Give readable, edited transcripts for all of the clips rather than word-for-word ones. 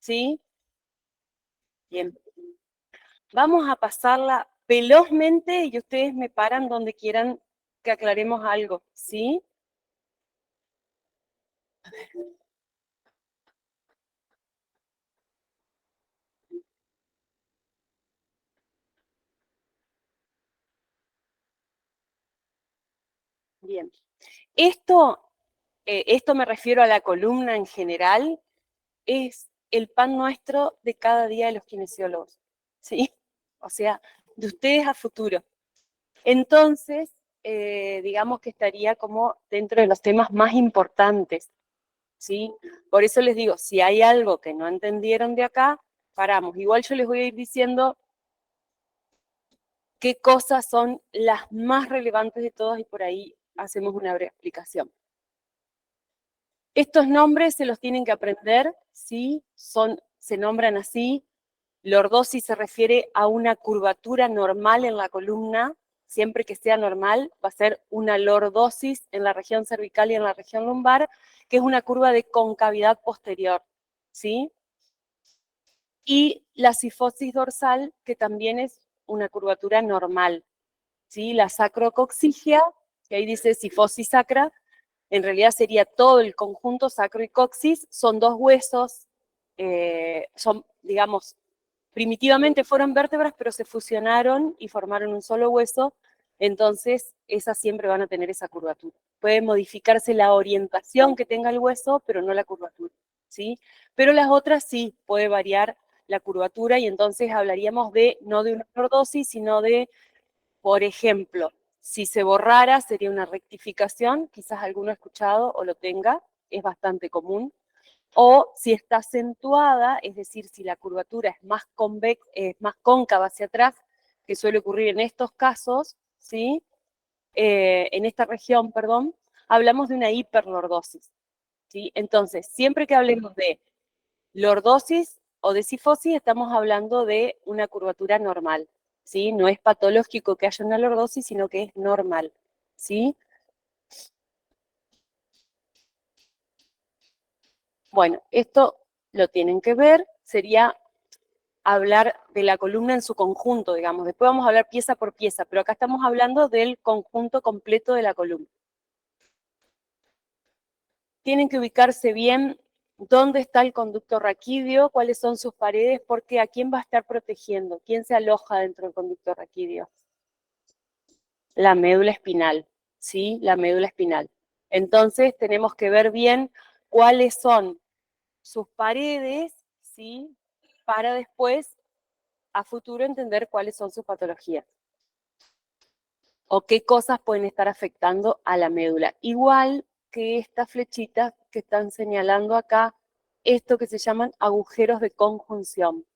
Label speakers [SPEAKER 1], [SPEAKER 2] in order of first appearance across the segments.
[SPEAKER 1] ¿sí? Bien. Vamos a pasarla velozmente y ustedes me paran donde quieran que aclaremos algo, ¿sí? Bien. Esto me refiero a la columna en general, es el pan nuestro de cada día de los kinesiólogos, ¿sí? O sea, de ustedes a futuro. Entonces, digamos que estaría como dentro de los temas más importantes, ¿sí? Por eso les digo, si hay algo que no entendieron de acá, paramos. Igual yo les voy a ir diciendo qué cosas son las más relevantes de todas y por ahí hacemos una breve explicación. Estos nombres se los tienen que aprender, ¿sí? Se nombran así. Lordosis se refiere a una curvatura normal en la columna. Siempre que sea normal, va a ser una lordosis en la región cervical y en la región lumbar, que es una curva de concavidad posterior, ¿sí? Y la cifosis dorsal, que también es una curvatura normal, ¿sí? La sacrocoxigia, que ahí dice cifosis sacra, en realidad sería todo el conjunto sacro y coxis, son dos huesos, son, digamos, primitivamente fueron vértebras, pero se fusionaron y formaron un solo hueso, entonces esas siempre van a tener esa curvatura. Puede modificarse la orientación que tenga el hueso, pero no la curvatura, ¿sí? Pero las otras sí, puede variar la curvatura y entonces hablaríamos no de una lordosis, sino de, por ejemplo, si se borrara sería una rectificación, quizás alguno ha escuchado o lo tenga, es bastante común, o si está acentuada, es decir, si la curvatura es más cóncava hacia atrás, que suele ocurrir en estos casos, ¿sí? En esta región, perdón, hablamos de una hiperlordosis, ¿sí? Entonces, siempre que hablemos de lordosis o de cifosis, estamos hablando de una curvatura normal, ¿sí? No es patológico que haya una lordosis, sino que es normal, ¿sí? Bueno, esto lo tienen que ver, sería hablar de la columna en su conjunto, digamos. Después vamos a hablar pieza por pieza, pero acá estamos hablando del conjunto completo de la columna. Tienen que ubicarse bien dónde está el conducto raquídeo, cuáles son sus paredes, porque a quién va a estar protegiendo, quién se aloja dentro del conducto raquídeo. La médula espinal, ¿sí? La médula espinal. Entonces tenemos que ver bien cuáles son sus paredes, ¿sí? Para después, a futuro, entender cuáles son sus patologías o qué cosas pueden estar afectando a la médula. Igual que estas flechitas que están señalando acá, esto que se llaman agujeros de conjunción,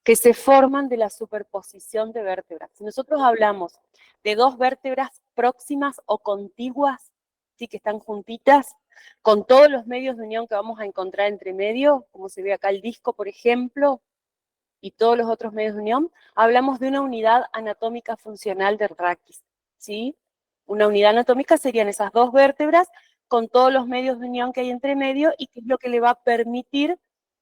[SPEAKER 1] que se forman de la superposición de vértebras. Si nosotros hablamos de dos vértebras próximas o contiguas, sí, que están juntitas, con todos los medios de unión que vamos a encontrar entre medio, como se ve acá el disco, por ejemplo, y todos los otros medios de unión, hablamos de una unidad anatómica funcional del raquis, ¿sí? Una unidad anatómica serían esas dos vértebras con todos los medios de unión que hay entre medio y que es lo que le va a permitir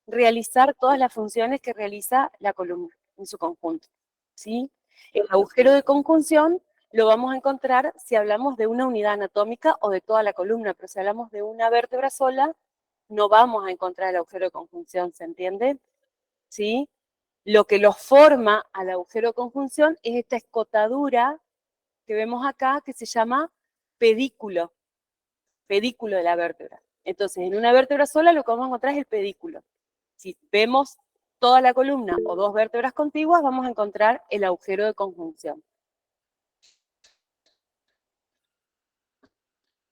[SPEAKER 1] realizar todas las funciones que realiza la columna en su conjunto, ¿sí? El agujero de conjunción lo vamos a encontrar si hablamos de una unidad anatómica o de toda la columna, pero si hablamos de una vértebra sola, no vamos a encontrar el agujero de conjunción, ¿se entiende? ¿Sí? Lo que lo forma al agujero de conjunción es esta escotadura que vemos acá, que se llama pedículo, pedículo de la vértebra. Entonces, en una vértebra sola lo que vamos a encontrar es el pedículo. Si vemos toda la columna o dos vértebras contiguas, vamos a encontrar el agujero de conjunción.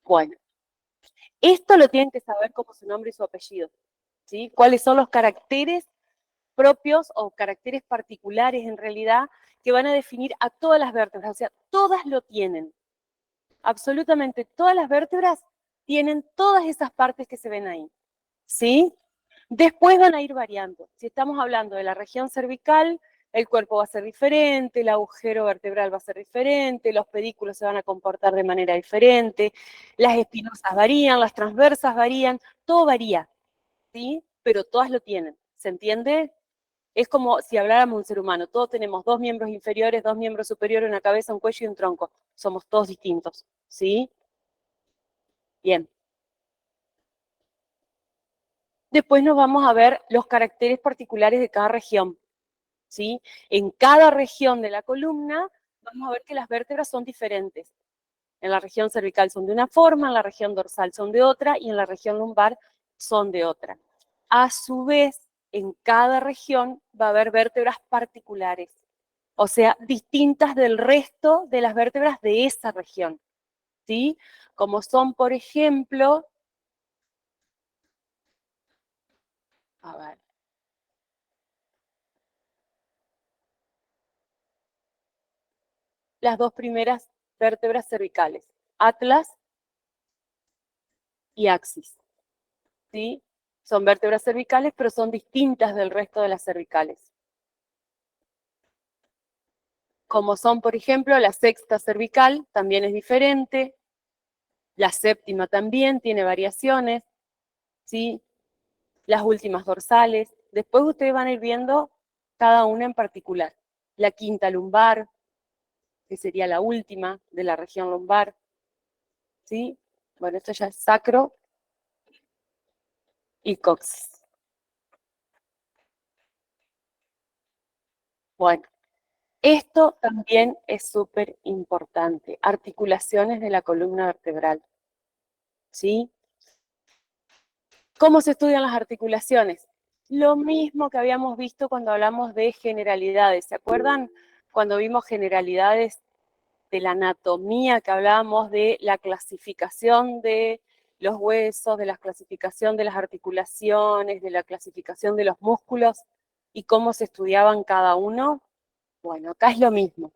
[SPEAKER 1] Bueno, esto lo tienen que saber como su nombre y su apellido, ¿sí? ¿Cuáles son los caracteres propios o caracteres particulares en realidad que van a definir a todas las vértebras? O sea, todas lo tienen. Absolutamente todas las vértebras tienen todas esas partes que se ven ahí, ¿sí? Después van a ir variando. Si estamos hablando de la región cervical, el cuerpo va a ser diferente, el agujero vertebral va a ser diferente, los pedículos se van a comportar de manera diferente, las espinosas varían, las transversas varían, todo varía, ¿sí? Pero todas lo tienen. ¿Se entiende? Es como si habláramos de un ser humano. Todos tenemos 2 miembros inferiores, 2 miembros superiores, una cabeza, un cuello y un tronco. Somos todos distintos, ¿sí? Bien. Después nos vamos a ver los caracteres particulares de cada región, ¿sí? En cada región de la columna vamos a ver que las vértebras son diferentes. En la región cervical son de una forma, en la región dorsal son de otra y en la región lumbar son de otra. A su vez, en cada región va a haber vértebras particulares, o sea, distintas del resto de las vértebras de esa región, ¿sí? Como son, por ejemplo, a ver, las 2 primeras vértebras cervicales, atlas y axis, ¿sí? Son vértebras cervicales, pero son distintas del resto de las cervicales. Como son, por ejemplo, la sexta cervical, también es diferente, la séptima también tiene variaciones, ¿sí? Las últimas dorsales. Después ustedes van a ir viendo cada una en particular. La quinta lumbar, que sería la última de la región lumbar, ¿sí? Bueno, esto ya es sacro y coxis. Bueno, esto también es súper importante. Articulaciones de la columna vertebral, ¿sí? ¿Cómo se estudian las articulaciones? Lo mismo que habíamos visto cuando hablamos de generalidades. ¿Se acuerdan cuando vimos generalidades de la anatomía, que hablábamos de la clasificación de los huesos, de la clasificación de las articulaciones, de la clasificación de los músculos y cómo se estudiaban cada uno? Bueno, acá es lo mismo.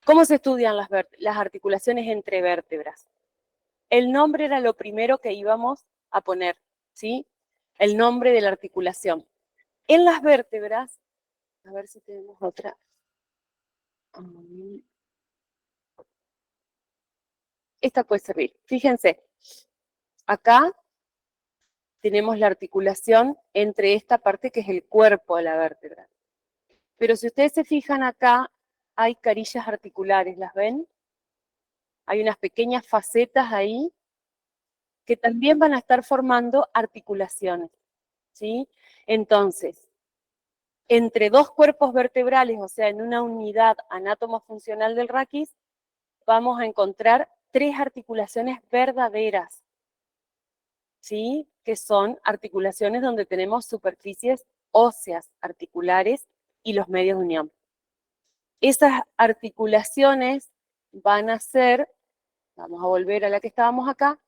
[SPEAKER 1] ¿Cómo se estudian las articulaciones entre vértebras? El nombre era lo primero que íbamos a poner, ¿sí? El nombre de la articulación. En las vértebras, a ver si tenemos otra. Esta puede servir. Fíjense, acá tenemos la articulación entre esta parte que es el cuerpo de la vértebra. Pero si ustedes se fijan acá, hay carillas articulares, ¿las ven? Hay unas pequeñas facetas ahí que también van a estar formando articulaciones, ¿sí? Entonces, entre 2 cuerpos vertebrales, o sea, en una unidad anátomo-funcional del raquis, vamos a encontrar 3 articulaciones verdaderas, ¿sí? Que son articulaciones donde tenemos superficies óseas articulares y los medios de unión. Esas articulaciones van a ser, vamos a volver a la que estábamos acá,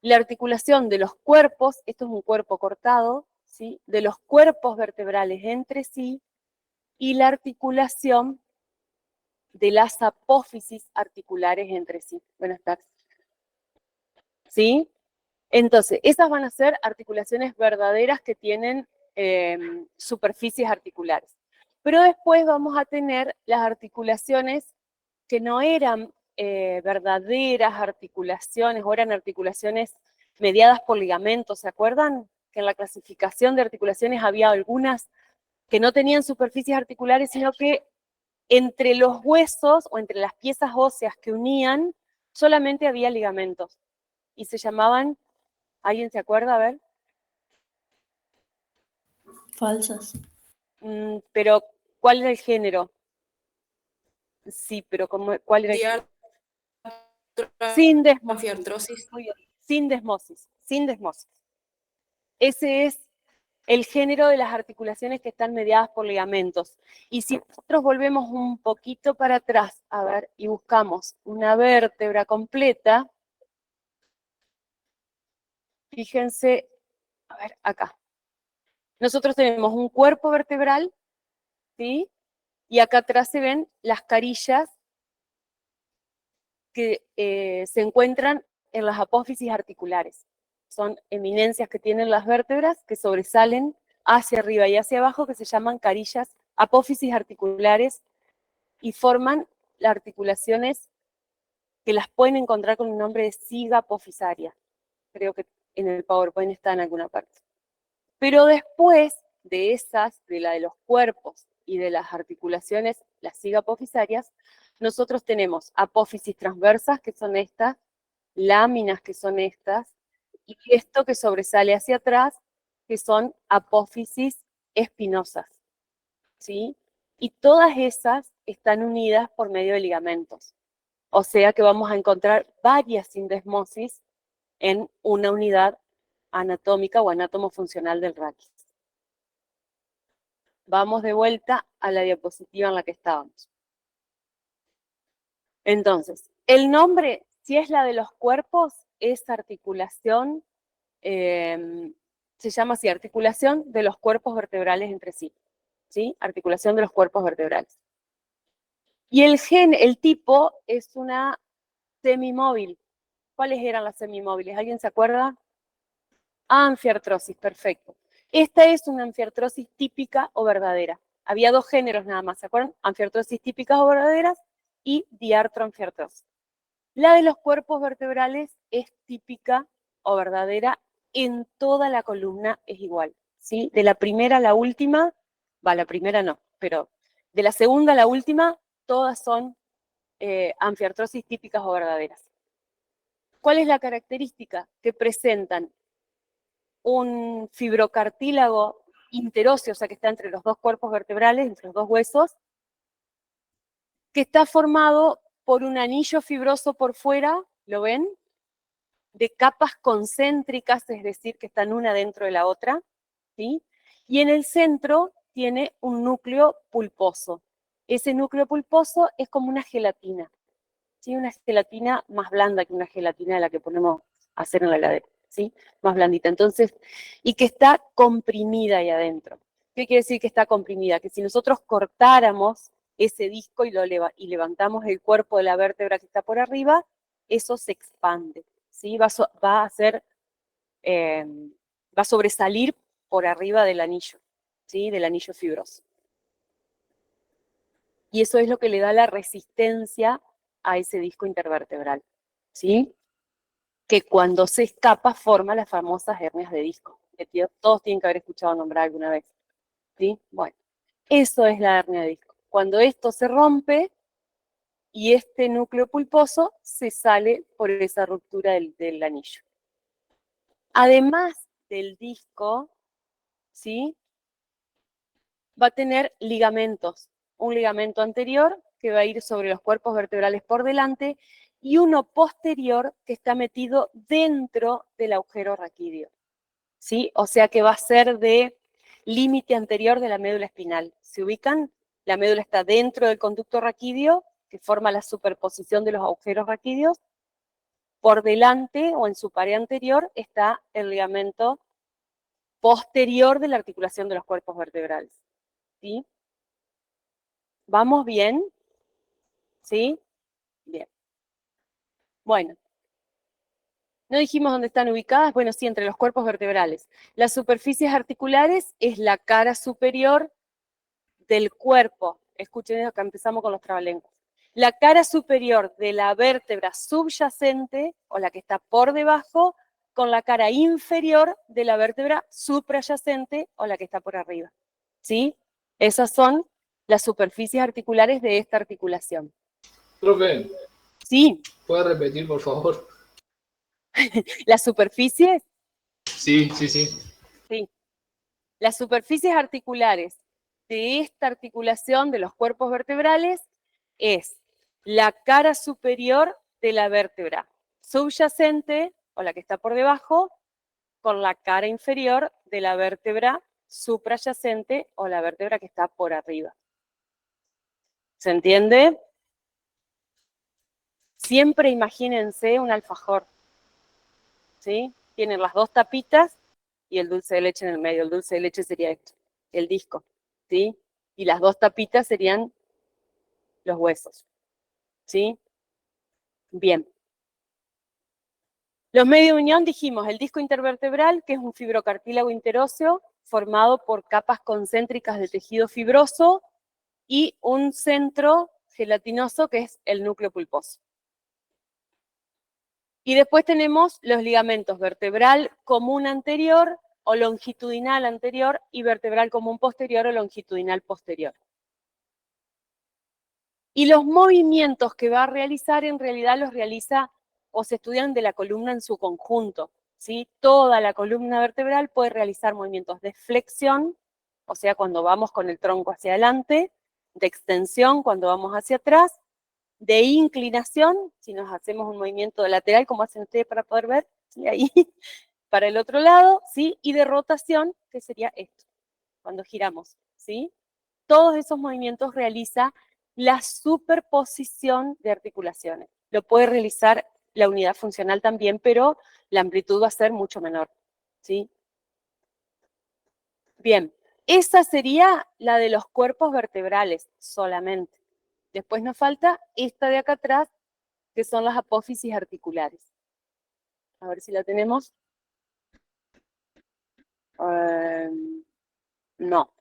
[SPEAKER 1] la articulación de los cuerpos, esto es un cuerpo cortado, ¿sí? De los cuerpos vertebrales entre sí, y la articulación de las apófisis articulares entre sí. Buenas tardes. ¿Sí? Entonces, esas van a ser articulaciones verdaderas que tienen superficies articulares. Pero después vamos a tener las articulaciones que no eran verdaderas articulaciones, o eran articulaciones mediadas por ligamentos. ¿Se acuerdan? Que en la clasificación de articulaciones había algunas que no tenían superficies articulares, sino que entre los huesos o entre las piezas óseas que unían, solamente había ligamentos. Y se llamaban, ¿alguien se acuerda? A ver.
[SPEAKER 2] Falsas.
[SPEAKER 1] Pero, ¿cuál era el género? Sí, pero ¿cuál era el género? Sin desmosis. Sin desmosis. Sin desmosis. Ese es el género de las articulaciones que están mediadas por ligamentos. Y si nosotros volvemos un poquito para atrás, a ver, y buscamos una vértebra completa, fíjense, a ver, acá. Nosotros tenemos un cuerpo vertebral, ¿sí? Y acá atrás se ven las carillas que se encuentran en las apófisis articulares. Son eminencias que tienen las vértebras que sobresalen hacia arriba y hacia abajo, que se llaman carillas, apófisis articulares, y forman las articulaciones que las pueden encontrar con el nombre de siga apofisaria. Creo que en el PowerPoint está en alguna parte. Pero después de la de los cuerpos y de las articulaciones, las sigapofisarias, nosotros tenemos apófisis transversas, que son estas, láminas, que son estas, y esto que sobresale hacia atrás, que son apófisis espinosas, ¿sí? Y todas esas están unidas por medio de ligamentos. O sea que vamos a encontrar varias sindesmosis en una unidad anatómica o anatomofuncional del raquis. Vamos de vuelta a la diapositiva en la que estábamos. Entonces, el nombre, si es la de los cuerpos, es articulación, se llama así, articulación de los cuerpos vertebrales entre sí, ¿sí? Articulación de los cuerpos vertebrales. Y el tipo es una semimóvil. ¿Cuáles eran las semimóviles? ¿Alguien se acuerda? Anfiartrosis, perfecto. Esta es una anfiartrosis típica o verdadera. Había dos géneros nada más, ¿se acuerdan? Anfiartrosis típicas o verdaderas y diartroanfiartrosis. La de los cuerpos vertebrales es típica o verdadera, en toda la columna es igual, ¿sí? De la primera a la última, la primera no, pero de la segunda a la última, todas son anfiartrosis típicas o verdaderas. ¿Cuál es la característica? Que presentan un fibrocartílago interóseo, o sea que está entre los dos cuerpos vertebrales, entre los dos huesos, que está formado por un anillo fibroso por fuera, ¿lo ven? De capas concéntricas, es decir, que están una dentro de la otra, ¿sí? Y en el centro tiene un núcleo pulposo. Ese núcleo pulposo es como una gelatina, ¿sí? Una gelatina más blanda que una gelatina de la que ponemos a hacer en la heladera, ¿sí? Más blandita. Entonces, y que está comprimida ahí adentro. ¿Qué quiere decir que está comprimida? Que si nosotros cortáramos ese disco y levantamos el cuerpo de la vértebra que está por arriba, eso se expande, ¿sí? Va a sobresalir por arriba del anillo, ¿sí? Del anillo fibroso. Y eso es lo que le da la resistencia a ese disco intervertebral, ¿sí? Que cuando se escapa forma las famosas hernias de disco, que todos tienen que haber escuchado nombrar alguna vez, ¿sí? Bueno, eso es la hernia de disco. Cuando esto se rompe y este núcleo pulposo se sale por esa ruptura del anillo. Además del disco, ¿sí? Va a tener ligamentos, un ligamento anterior que va a ir sobre los cuerpos vertebrales por delante y uno posterior que está metido dentro del agujero raquídeo, ¿sí? O sea que va a ser de límite anterior de la médula espinal. ¿Se ubican? La médula está dentro del conducto raquídeo, que forma la superposición de los agujeros raquídeos. Por delante o en su pared anterior está el ligamento posterior de la articulación de los cuerpos vertebrales, ¿sí? ¿Vamos bien? ¿Sí? Bien. Bueno, ¿no dijimos dónde están ubicadas? Bueno, sí, entre los cuerpos vertebrales. Las superficies articulares es la cara superior del cuerpo. Escuchen, acá empezamos con los trabalenguas. La cara superior de la vértebra subyacente, o la que está por debajo, con la cara inferior de la vértebra suprayacente, o la que está por arriba. ¿Sí? Esas son las superficies articulares de esta articulación.
[SPEAKER 2] Profe,
[SPEAKER 1] Sí.
[SPEAKER 2] ¿puede repetir, por favor?
[SPEAKER 1] ¿Las superficies?
[SPEAKER 2] Sí, sí, sí.
[SPEAKER 1] Sí. Las superficies articulares de esta articulación de los cuerpos vertebrales es la cara superior de la vértebra subyacente, o la que está por debajo, con la cara inferior de la vértebra suprayacente, o la vértebra que está por arriba. ¿Se entiende? Siempre imagínense un alfajor, ¿sí? Tienen las dos tapitas y el dulce de leche en el medio. El dulce de leche sería esto, el disco, ¿sí? Y las dos tapitas serían los huesos, ¿sí? Bien. Los medios de unión dijimos, el disco intervertebral, que es un fibrocartílago interóseo formado por capas concéntricas de tejido fibroso y un centro gelatinoso que es el núcleo pulposo. Y después tenemos los ligamentos vertebral común anterior, o longitudinal anterior y vertebral común posterior o longitudinal posterior. Y los movimientos que va a realizar en realidad los realiza o se estudian de la columna en su conjunto, ¿sí? Toda la columna vertebral puede realizar movimientos de flexión, o sea, cuando vamos con el tronco hacia adelante, de extensión cuando vamos hacia atrás, de inclinación, si nos hacemos un movimiento lateral, como hacen ustedes para poder ver, ¿sí? Ahí, para el otro lado, ¿sí? Y de rotación, que sería esto, cuando giramos, ¿sí? Todos esos movimientos realiza la superposición de articulaciones. Lo puede realizar la unidad funcional también, pero la amplitud va a ser mucho menor, ¿sí? Bien, esa sería la de los cuerpos vertebrales solamente. Después nos falta esta de acá atrás, que son las apófisis articulares. A ver si la tenemos. No,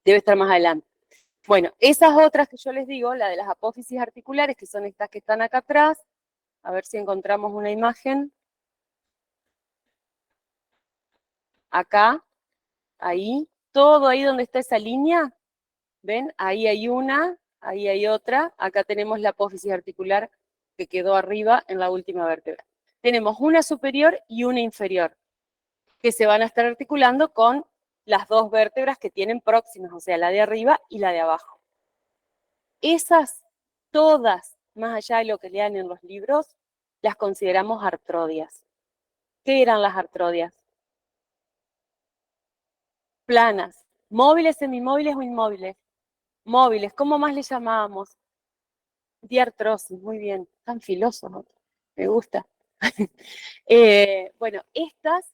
[SPEAKER 1] debe estar más adelante. Bueno, esas otras que yo les digo, la de las apófisis articulares, que son estas que están acá atrás, a ver si encontramos una imagen. Acá, ahí, todo ahí donde está esa línea, ¿ven? Ahí hay una, ahí hay otra, acá tenemos la apófisis articular que quedó arriba en la última vértebra. Tenemos una superior y una inferior, que se van a estar articulando con las dos vértebras que tienen próximas, o sea, la de arriba y la de abajo. Esas, todas, más allá de lo que lean en los libros, las consideramos artrodias. ¿Qué eran las artrodias? Planas, móviles, semimóviles o inmóviles. Móviles, ¿cómo más le llamábamos? Diartrosis, muy bien, tan filósofo, me gusta. Bueno, estas,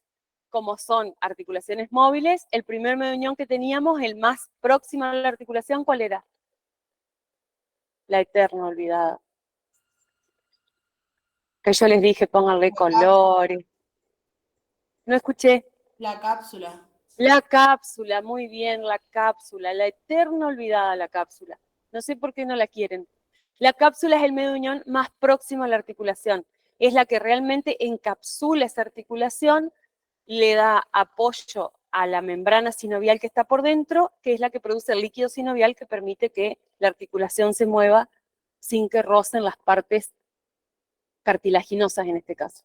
[SPEAKER 1] como son articulaciones móviles, el primer medio unión que teníamos, el más próximo a la articulación, ¿cuál era? La eterna olvidada. Que yo les dije, pónganle colores. No escuché.
[SPEAKER 3] La cápsula.
[SPEAKER 1] La cápsula, muy bien, la cápsula, la eterna olvidada la cápsula. No sé por qué no la quieren. La cápsula es el medio de unión más próximo a la articulación. Es la que realmente encapsula esa articulación, le da apoyo a la membrana sinovial que está por dentro, que es la que produce el líquido sinovial que permite que la articulación se mueva sin que rocen las partes cartilaginosas en este caso.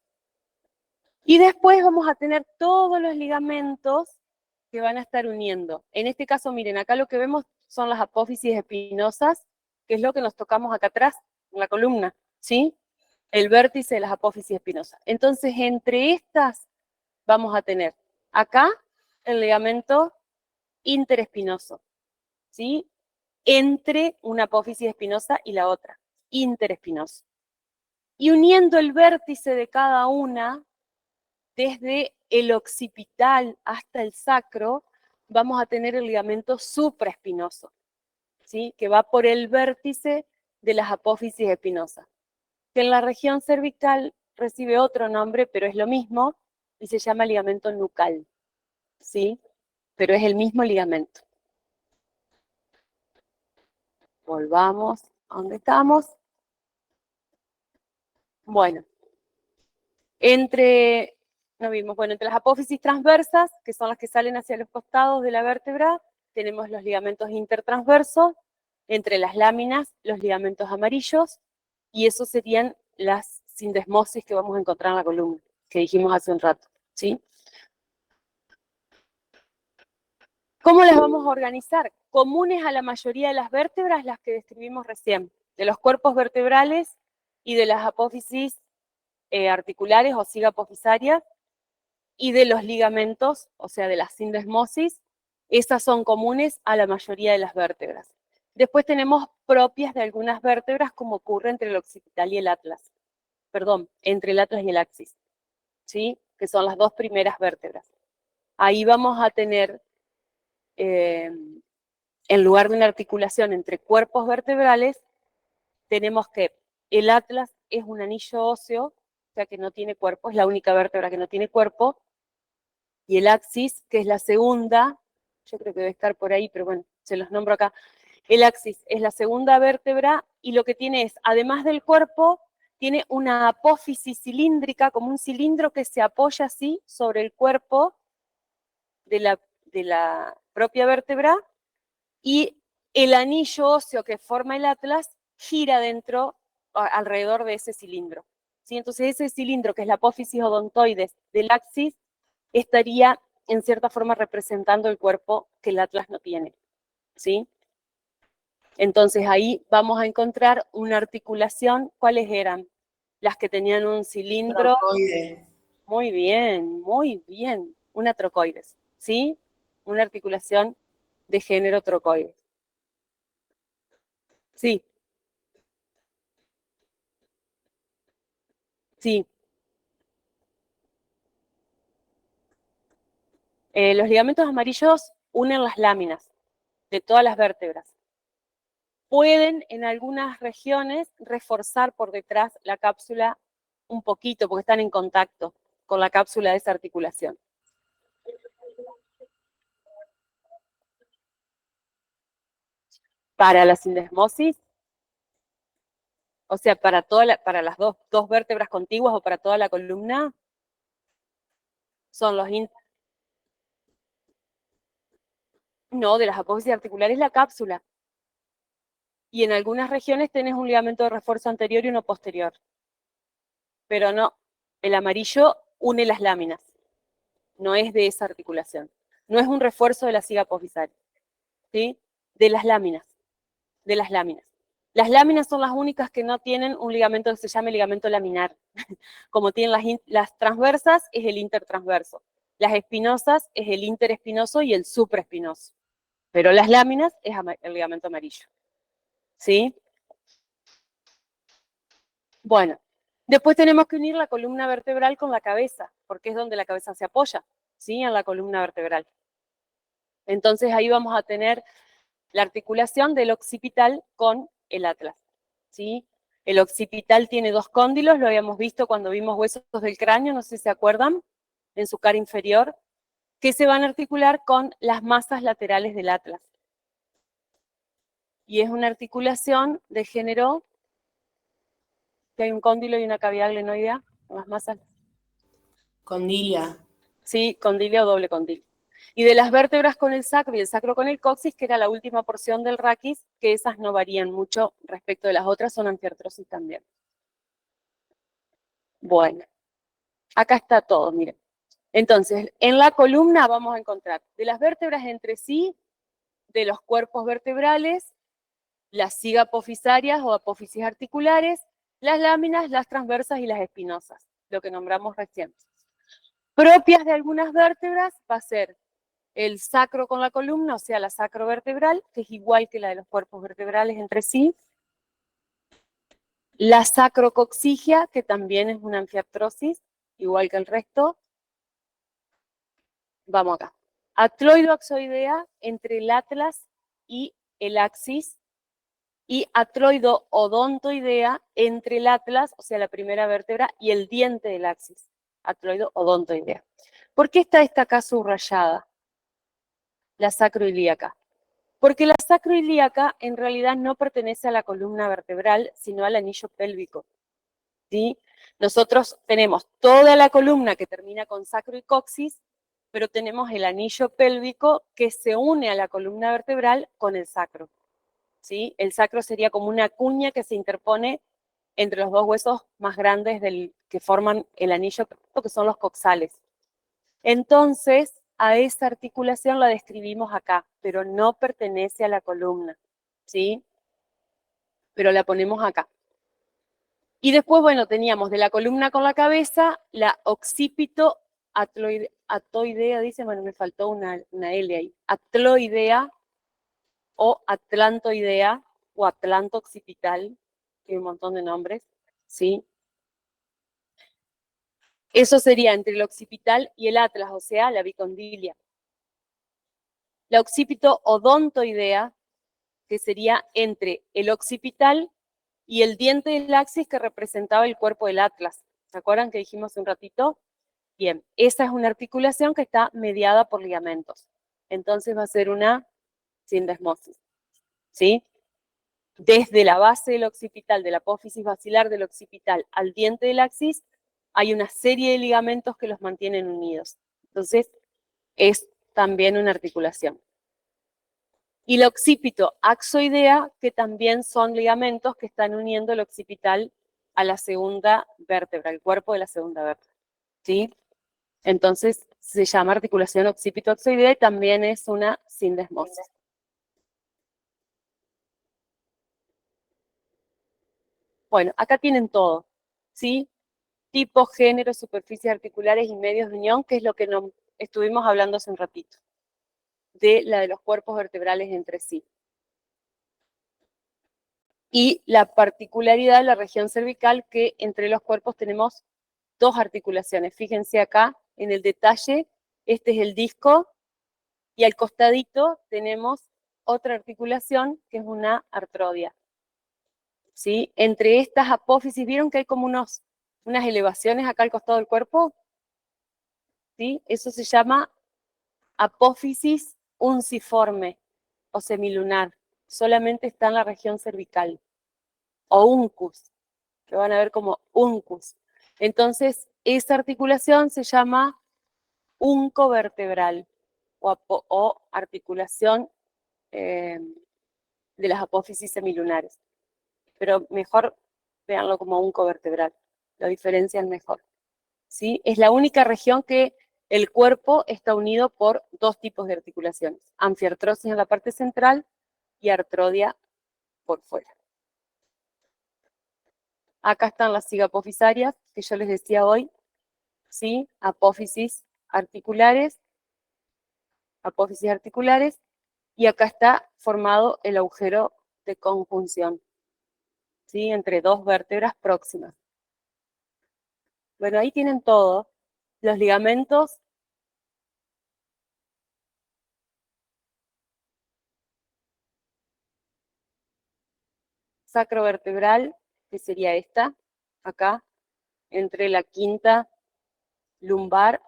[SPEAKER 1] Y después vamos a tener todos los ligamentos que van a estar uniendo. En este caso, miren, acá lo que vemos son las apófisis espinosas, que es lo que nos tocamos acá atrás, en la columna, ¿sí? El vértice de las apófisis espinosas. Entonces, entre estas vamos a tener acá el ligamento interespinoso, ¿sí? Entre una apófisis espinosa y la otra, interespinoso. Y uniendo el vértice de cada una, desde el occipital hasta el sacro, vamos a tener el ligamento supraespinoso, ¿sí? Que va por el vértice de las apófisis espinosas, que en la región cervical recibe otro nombre, pero es lo mismo, y se llama ligamento nucal, ¿sí? Pero es el mismo ligamento. Volvamos a donde estamos. Bueno, entre las apófisis transversas, que son las que salen hacia los costados de la vértebra, tenemos los ligamentos intertransversos, entre las láminas, los ligamentos amarillos, y esos serían las sindesmosis que vamos a encontrar en la columna, que dijimos hace un rato, ¿sí? ¿Cómo las vamos a organizar? Comunes a la mayoría de las vértebras, las que describimos recién, de los cuerpos vertebrales y de las apófisis articulares o sigapofisarias, y de los ligamentos, o sea, de las sindesmosis, esas son comunes a la mayoría de las vértebras. Después tenemos propias de algunas vértebras, como ocurre entre el occipital y el atlas. Perdón, entre el atlas y el axis, ¿sí? Que son las dos primeras vértebras. Ahí vamos a tener, en lugar de una articulación entre cuerpos vertebrales, tenemos que el atlas es un anillo óseo, o sea que no tiene cuerpo, es la única vértebra que no tiene cuerpo, y el axis, que es la segunda, yo creo que debe estar por ahí, pero bueno, se los nombro acá. El axis es la segunda vértebra y lo que tiene es, además del cuerpo, tiene una apófisis cilíndrica, como un cilindro que se apoya así sobre el cuerpo de la propia vértebra y el anillo óseo que forma el atlas gira alrededor de ese cilindro. ¿Sí? Entonces ese cilindro, que es la apófisis odontoides del axis, estaría en cierta forma representando el cuerpo que el atlas no tiene. ¿Sí? Entonces ahí vamos a encontrar una articulación. ¿Cuáles eran? Las que tenían un cilindro.
[SPEAKER 3] Trocoide.
[SPEAKER 1] Muy bien, muy bien. Una trocoides, ¿sí? Una articulación de género trocoides. Sí. Sí. Los ligamentos amarillos unen las láminas de todas las vértebras. Pueden en algunas regiones reforzar por detrás la cápsula un poquito porque están en contacto con la cápsula de esa articulación. Para la sindesmosis, o sea, para las dos vértebras contiguas o para toda la columna, son los no, de las apófisis articulares la cápsula. Y en algunas regiones tenés un ligamento de refuerzo anterior y uno posterior. Pero no, el amarillo une las láminas. No es de esa articulación. No es un refuerzo de la siga apofisaria. ¿Sí? De las láminas. De las láminas. Las láminas son las únicas que no tienen un ligamento que se llame ligamento laminar. Como tienen las transversas, es el intertransverso. Las espinosas es el interespinoso y el supraespinoso. Pero las láminas es el ligamento amarillo. ¿Sí? Bueno, después tenemos que unir la columna vertebral con la cabeza, porque es donde la cabeza se apoya, ¿sí? En la columna vertebral. Entonces ahí vamos a tener la articulación del occipital con el atlas, ¿sí? El occipital tiene dos cóndilos, lo habíamos visto cuando vimos huesos del cráneo, no sé si se acuerdan, en su cara inferior, que se van a articular con las masas laterales del atlas. Y es una articulación de género, que hay un cóndilo y una cavidad glenoidea, con las masas.
[SPEAKER 3] Condilia.
[SPEAKER 1] Sí, condilio o doble condilio. Y de las vértebras con el sacro y el sacro con el coxis, que era la última porción del raquis, que esas no varían mucho respecto de las otras, son antiartrosis también. Bueno, acá está todo, miren. Entonces, en la columna vamos a encontrar de las vértebras entre sí, de los cuerpos vertebrales, las siga apofisarias o apófisis articulares, las láminas, las transversas y las espinosas, lo que nombramos recién. Propias de algunas vértebras va a ser el sacro con la columna, o sea, la sacrovertebral, que es igual que la de los cuerpos vertebrales entre sí. La sacrocoxigia, que también es una anfiartrosis, igual que el resto. Vamos acá. Atroidoaxoidea entre el atlas y el axis. Y atroidoodontoidea entre el atlas, o sea, la primera vértebra, y el diente del axis. Atroidoodontoidea. ¿Por qué está esta acá subrayada? La sacroilíaca. Porque la sacroilíaca en realidad no pertenece a la columna vertebral, sino al anillo pélvico. ¿Sí? Nosotros tenemos toda la columna que termina con sacro y coxis, pero tenemos el anillo pélvico que se une a la columna vertebral con el sacro. ¿Sí? El sacro sería como una cuña que se interpone entre los dos huesos más grandes que forman el anillo pélvico, que son los coxales. Entonces, a esa articulación la describimos acá, pero no pertenece a la columna, ¿sí? Pero la ponemos acá. Y después, bueno, teníamos de la columna con la cabeza, la occipito atoidea, dice, bueno, me faltó una L ahí, atloidea o atlantoidea o atlanto occipital, tiene un montón de nombres, ¿sí? Eso sería entre el occipital y el atlas, o sea, la bicondilia. La occipito odontoidea, que sería entre el occipital y el diente del axis que representaba el cuerpo del atlas. ¿Se acuerdan que dijimos hace un ratito? Bien, esa es una articulación que está mediada por ligamentos. Entonces va a ser una sindesmosis, ¿sí? Desde la base del occipital, de la apófisis basilar del occipital al diente del axis, hay una serie de ligamentos que los mantienen unidos. Entonces, es también una articulación. Y la occipito axoidea, que también son ligamentos que están uniendo el occipital a la segunda vértebra, el cuerpo de la segunda vértebra, ¿sí? Entonces se llama articulación occipito axoidea y también es una sindesmosis. Bueno, acá tienen todo, ¿sí? Tipo, género, superficies articulares y medios de unión, que es lo que nos estuvimos hablando hace un ratito, de la de los cuerpos vertebrales entre sí. Y la particularidad de la región cervical, que entre los cuerpos tenemos dos articulaciones. Fíjense acá en el detalle, este es el disco, y al costadito tenemos otra articulación, que es una artrodia. ¿Sí? Entre estas apófisis, ¿vieron que hay como unas elevaciones acá al costado del cuerpo? ¿Sí? Eso se llama apófisis unciforme o semilunar. Solamente está en la región cervical. O uncus, que van a ver como uncus. Entonces, esa articulación se llama uncovertebral o articulación de las apófisis semilunares. Pero mejor veanlo como uncovertebral. La diferencia es mejor. ¿Sí? Es la única región que el cuerpo está unido por dos tipos de articulaciones. Anfiartrosis en la parte central y artrodia por fuera. Acá están las sigapofisarias que yo les decía hoy, ¿sí? Apófisis articulares, y acá está formado el agujero de conjunción, ¿sí? Entre dos vértebras próximas. Bueno, ahí tienen todo. Los ligamentos sacrovertebral, que sería esta, acá, entre la quinta lumbar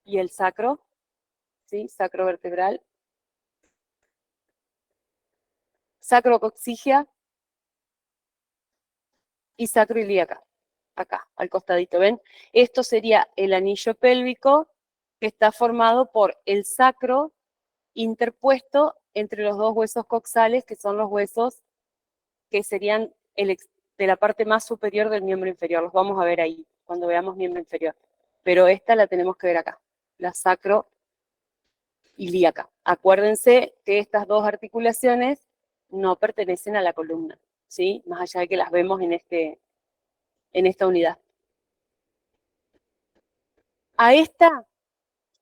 [SPEAKER 1] y el sacro, ¿sí? Sacrovertebral. Sacrocoxigia y sacroilíaca, acá, al costadito, ¿ven? Esto sería el anillo pélvico que está formado por el sacro interpuesto entre los dos huesos coxales, que son los huesos que serían de la parte más superior del miembro inferior. Los vamos a ver ahí, cuando veamos miembro inferior. Pero esta la tenemos que ver acá, la sacroilíaca. Acuérdense que estas dos articulaciones no pertenecen a la columna, ¿sí? Más allá de que las vemos en esta unidad. A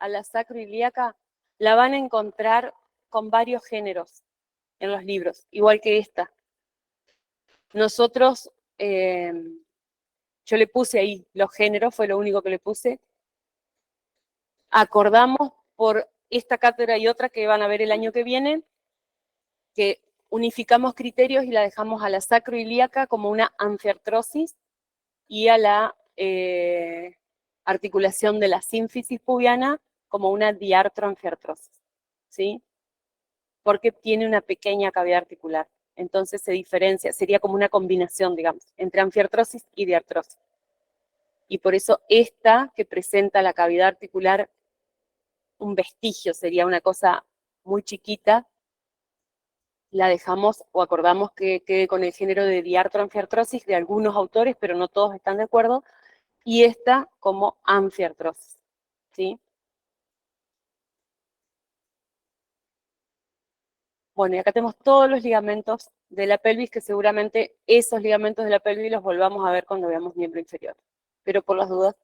[SPEAKER 1] la sacroilíaca, la van a encontrar con varios géneros en los libros, igual que esta. Nosotros, yo le puse ahí los géneros, fue lo único que le puse. Acordamos por esta cátedra y otra que van a ver el año que viene, que unificamos criterios y la dejamos a la sacroilíaca como una anfiartrosis y a la articulación de la sínfisis pubiana como una diartroanfiartrosis, ¿sí? Porque tiene una pequeña cavidad articular. Entonces se diferencia, sería como una combinación, digamos, entre anfiartrosis y diartrosis. Y por eso esta que presenta la cavidad articular, un vestigio, sería una cosa muy chiquita, la dejamos o acordamos que quede con el género de diartroanfiartrosis de algunos autores, pero no todos están de acuerdo, y esta como anfiartrosis, ¿sí? Bueno, y acá tenemos todos los ligamentos de la pelvis, que seguramente esos ligamentos de la pelvis los volvamos a ver cuando veamos miembro inferior. Pero por las dudas,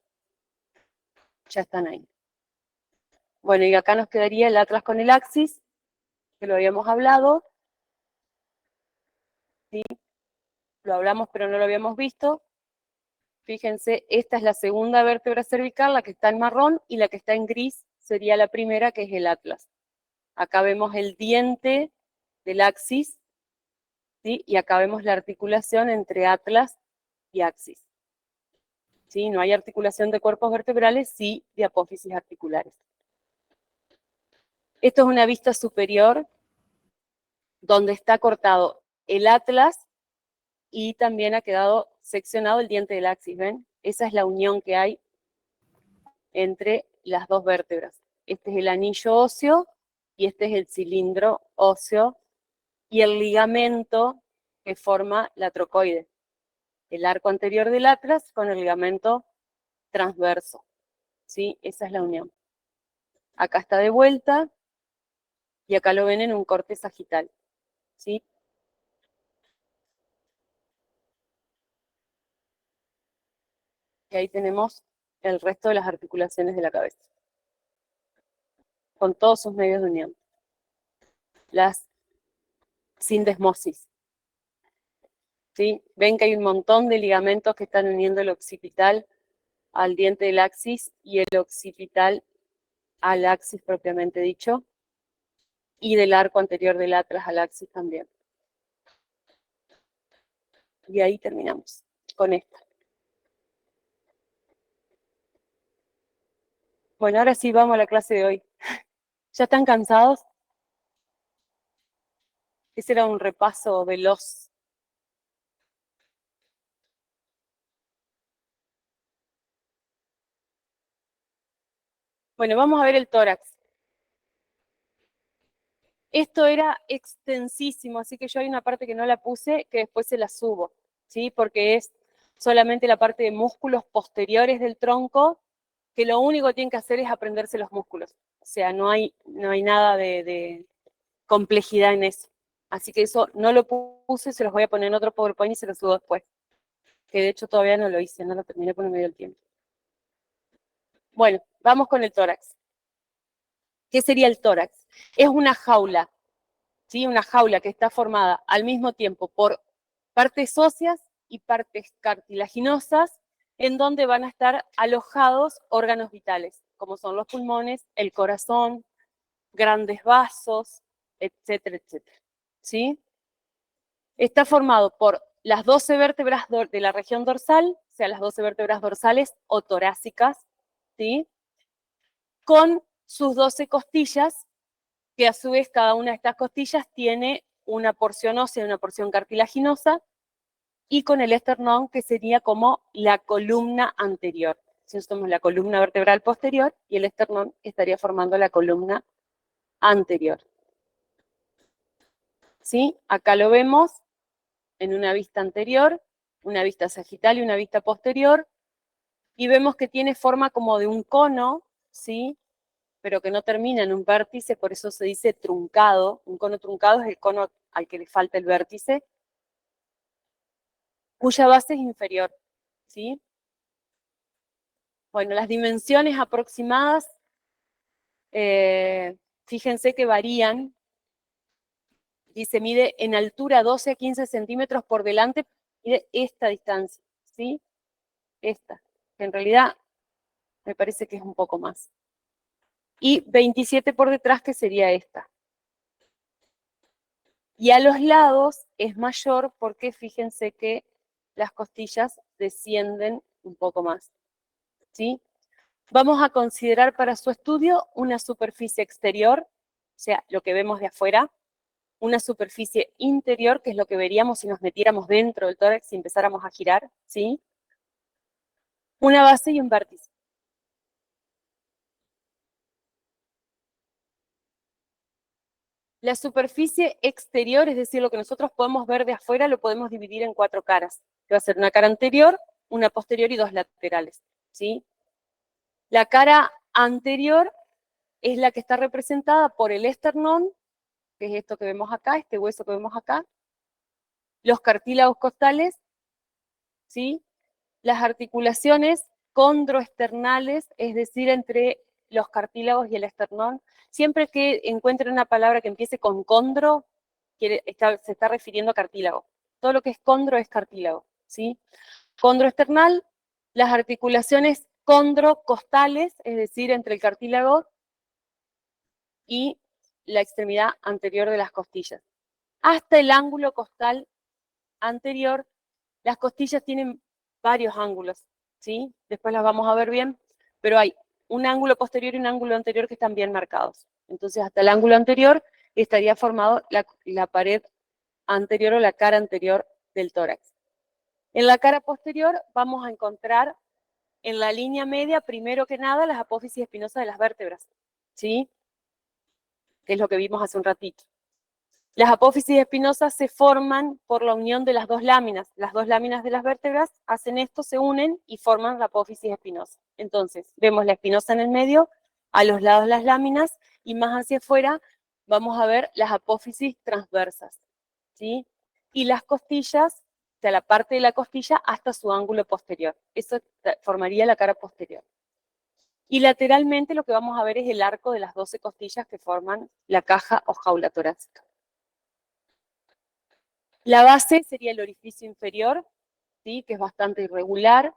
[SPEAKER 1] ya están ahí. Bueno, y acá nos quedaría el atlas con el axis, que lo habíamos hablado, ¿sí? Lo hablamos pero no lo habíamos visto. Fíjense, esta es la segunda vértebra cervical, la que está en marrón, y la que está en gris sería la primera, que es el atlas. Acá vemos el diente del axis, ¿sí? Y acá vemos la articulación entre atlas y axis, ¿sí? No hay articulación de cuerpos vertebrales, sí de apófisis articulares. Esto es una vista superior donde está cortado el atlas y también ha quedado seccionado el diente del axis, ¿ven? Esa es la unión que hay entre las dos vértebras. Este es el anillo óseo y este es el cilindro óseo y el ligamento que forma la trocoide. El arco anterior del atlas con el ligamento transverso. ¿Sí? Esa es la unión. Acá está de vuelta y acá lo ven en un corte sagital. ¿Sí? Y ahí tenemos el resto de las articulaciones de la cabeza, con todos sus medios de unión. Las sindesmosis. ¿Sí? Ven que hay un montón de ligamentos que están uniendo el occipital al diente del axis y el occipital al axis propiamente dicho, y del arco anterior del atlas al axis también. Y ahí terminamos con esto. Bueno, ahora sí vamos a la clase de hoy. ¿Ya están cansados? Ese era un repaso veloz. Bueno, vamos a ver el tórax. Esto era extensísimo, así que yo hay una parte que no la puse, que después se la subo, ¿sí? Porque es solamente la parte de músculos posteriores del tronco, que lo único que tienen que hacer es aprenderse los músculos. O sea, no hay nada de complejidad en eso. Así que eso no lo puse, se los voy a poner en otro PowerPoint y se los subo después. Que de hecho todavía no lo hice, no lo terminé por medio del tiempo. Bueno, vamos con el tórax. ¿Qué sería el tórax? Es una jaula, ¿sí? Una jaula que está formada al mismo tiempo por partes óseas y partes cartilaginosas, en donde van a estar alojados órganos vitales, como son los pulmones, el corazón, grandes vasos, etcétera, etcétera. ¿Sí? Está formado por las 12 vértebras de la región dorsal, o sea, las 12 vértebras dorsales o torácicas, ¿sí? Con sus 12 costillas, que a su vez cada una de estas costillas tiene una porción ósea y una porción cartilaginosa, y con el esternón, que sería como la columna anterior. Si nosotros tenemos la columna vertebral posterior, y el esternón estaría formando la columna anterior. ¿Sí? Acá lo vemos en una vista anterior, una vista sagital y una vista posterior, y vemos que tiene forma como de un cono, ¿sí? Pero que no termina en un vértice, por eso se dice truncado. Un cono truncado es el cono al que le falta el vértice, cuya base es inferior, ¿sí? Bueno, las dimensiones aproximadas, fíjense que varían, y se mide en altura 12 a 15 centímetros por delante, mide esta distancia, ¿sí? Esta, que en realidad me parece que es un poco más. Y 27 por detrás, que sería esta. Y a los lados es mayor porque fíjense que las costillas descienden un poco más, ¿sí? Vamos a considerar para su estudio una superficie exterior, o sea, lo que vemos de afuera, una superficie interior, que es lo que veríamos si nos metiéramos dentro del tórax y empezáramos a girar, ¿sí? Una base y un vértice. La superficie exterior, es decir, lo que nosotros podemos ver de afuera, lo podemos dividir en 4 caras. Que va a ser una cara anterior, una posterior y 2 laterales, ¿sí? La cara anterior es la que está representada por el esternón, que es esto que vemos acá, este hueso que vemos acá, los cartílagos costales, ¿sí? Las articulaciones condroesternales, es decir, entre los cartílagos y el esternón. Siempre que encuentren una palabra que empiece con condro, se está refiriendo a cartílago. Todo lo que es condro es cartílago, ¿sí? Condroesternal, las articulaciones condrocostales, es decir, entre el cartílago y la extremidad anterior de las costillas. Hasta el ángulo costal anterior, las costillas tienen varios ángulos, ¿sí? Después las vamos a ver bien, pero hay un ángulo posterior y un ángulo anterior que están bien marcados. Entonces, hasta el ángulo anterior estaría formado la pared anterior o la cara anterior del tórax. En la cara posterior vamos a encontrar en la línea media, primero que nada, las apófisis espinosas de las vértebras, ¿sí? Que es lo que vimos hace un ratito. Las apófisis espinosas se forman por la unión de las dos láminas. Las dos láminas de las vértebras hacen esto, se unen y forman la apófisis espinosa. Entonces, vemos la espinosa en el medio, a los lados las láminas, y más hacia afuera vamos a ver las apófisis transversas, ¿sí? Y las costillas, o sea, la parte de la costilla hasta su ángulo posterior. Eso formaría la cara posterior. Y lateralmente lo que vamos a ver es el arco de las 12 costillas que forman la caja o jaula torácica. La base sería el orificio inferior, ¿sí? Que es bastante irregular,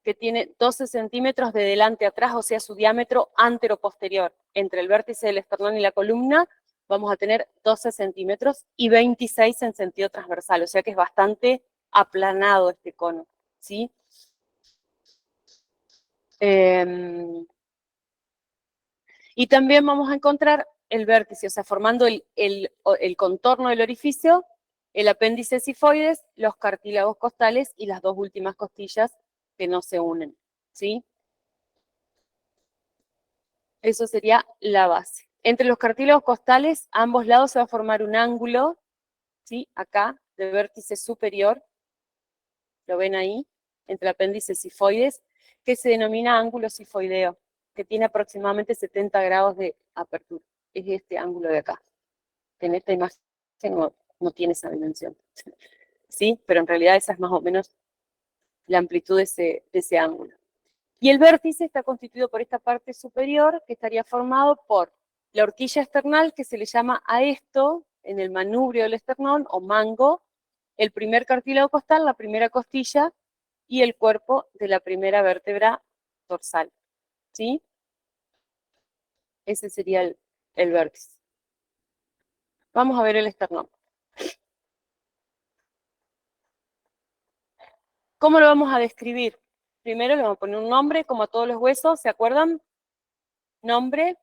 [SPEAKER 1] que tiene 12 centímetros de delante a atrás, o sea, su diámetro antero-posterior. Entre el vértice del esternón y la columna vamos a tener 12 centímetros y 26 en sentido transversal, o sea que es bastante aplanado este cono, ¿sí? Y también vamos a encontrar el vértice, o sea, formando el contorno del orificio, el apéndice sifoides, los cartílagos costales y las dos últimas costillas que no se unen, ¿sí? Eso sería la base. Entre los cartílagos costales, a ambos lados se va a formar un ángulo, ¿sí? Acá, de vértice superior, lo ven ahí, entre el apéndice sifoides, que se denomina ángulo sifoideo, que tiene aproximadamente 70 grados de apertura. Es este ángulo de acá. En esta imagen no tiene esa dimensión. ¿Sí? Pero en realidad esa es más o menos la amplitud de ese ángulo. Y el vértice está constituido por esta parte superior, que estaría formado por la horquilla esternal, que se le llama a esto, en el manubrio del esternón, o mango, el primer cartílago costal, la primera costilla, y el cuerpo de la primera vértebra dorsal, ¿sí? Ese sería el vértice. Vamos a ver el esternón. ¿Cómo lo vamos a describir? Primero le vamos a poner un nombre, como a todos los huesos, ¿se acuerdan? Nombre,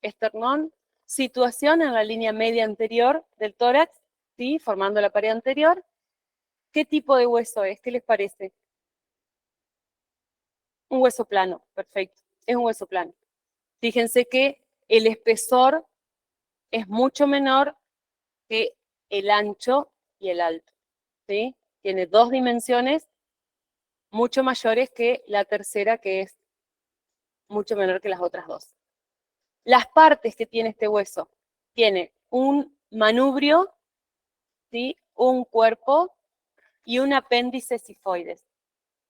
[SPEAKER 1] esternón, situación en la línea media anterior del tórax, ¿sí? Formando la pared anterior. ¿Qué tipo de hueso es? ¿Qué les parece? Un hueso plano, perfecto. Es un hueso plano. Fíjense que el espesor es mucho menor que el ancho y el alto, ¿sí? Tiene dos dimensiones mucho mayores que la tercera, que es mucho menor que las otras dos. Las partes que tiene este hueso, tiene un manubrio, ¿sí? Un cuerpo y un apéndice sifoides.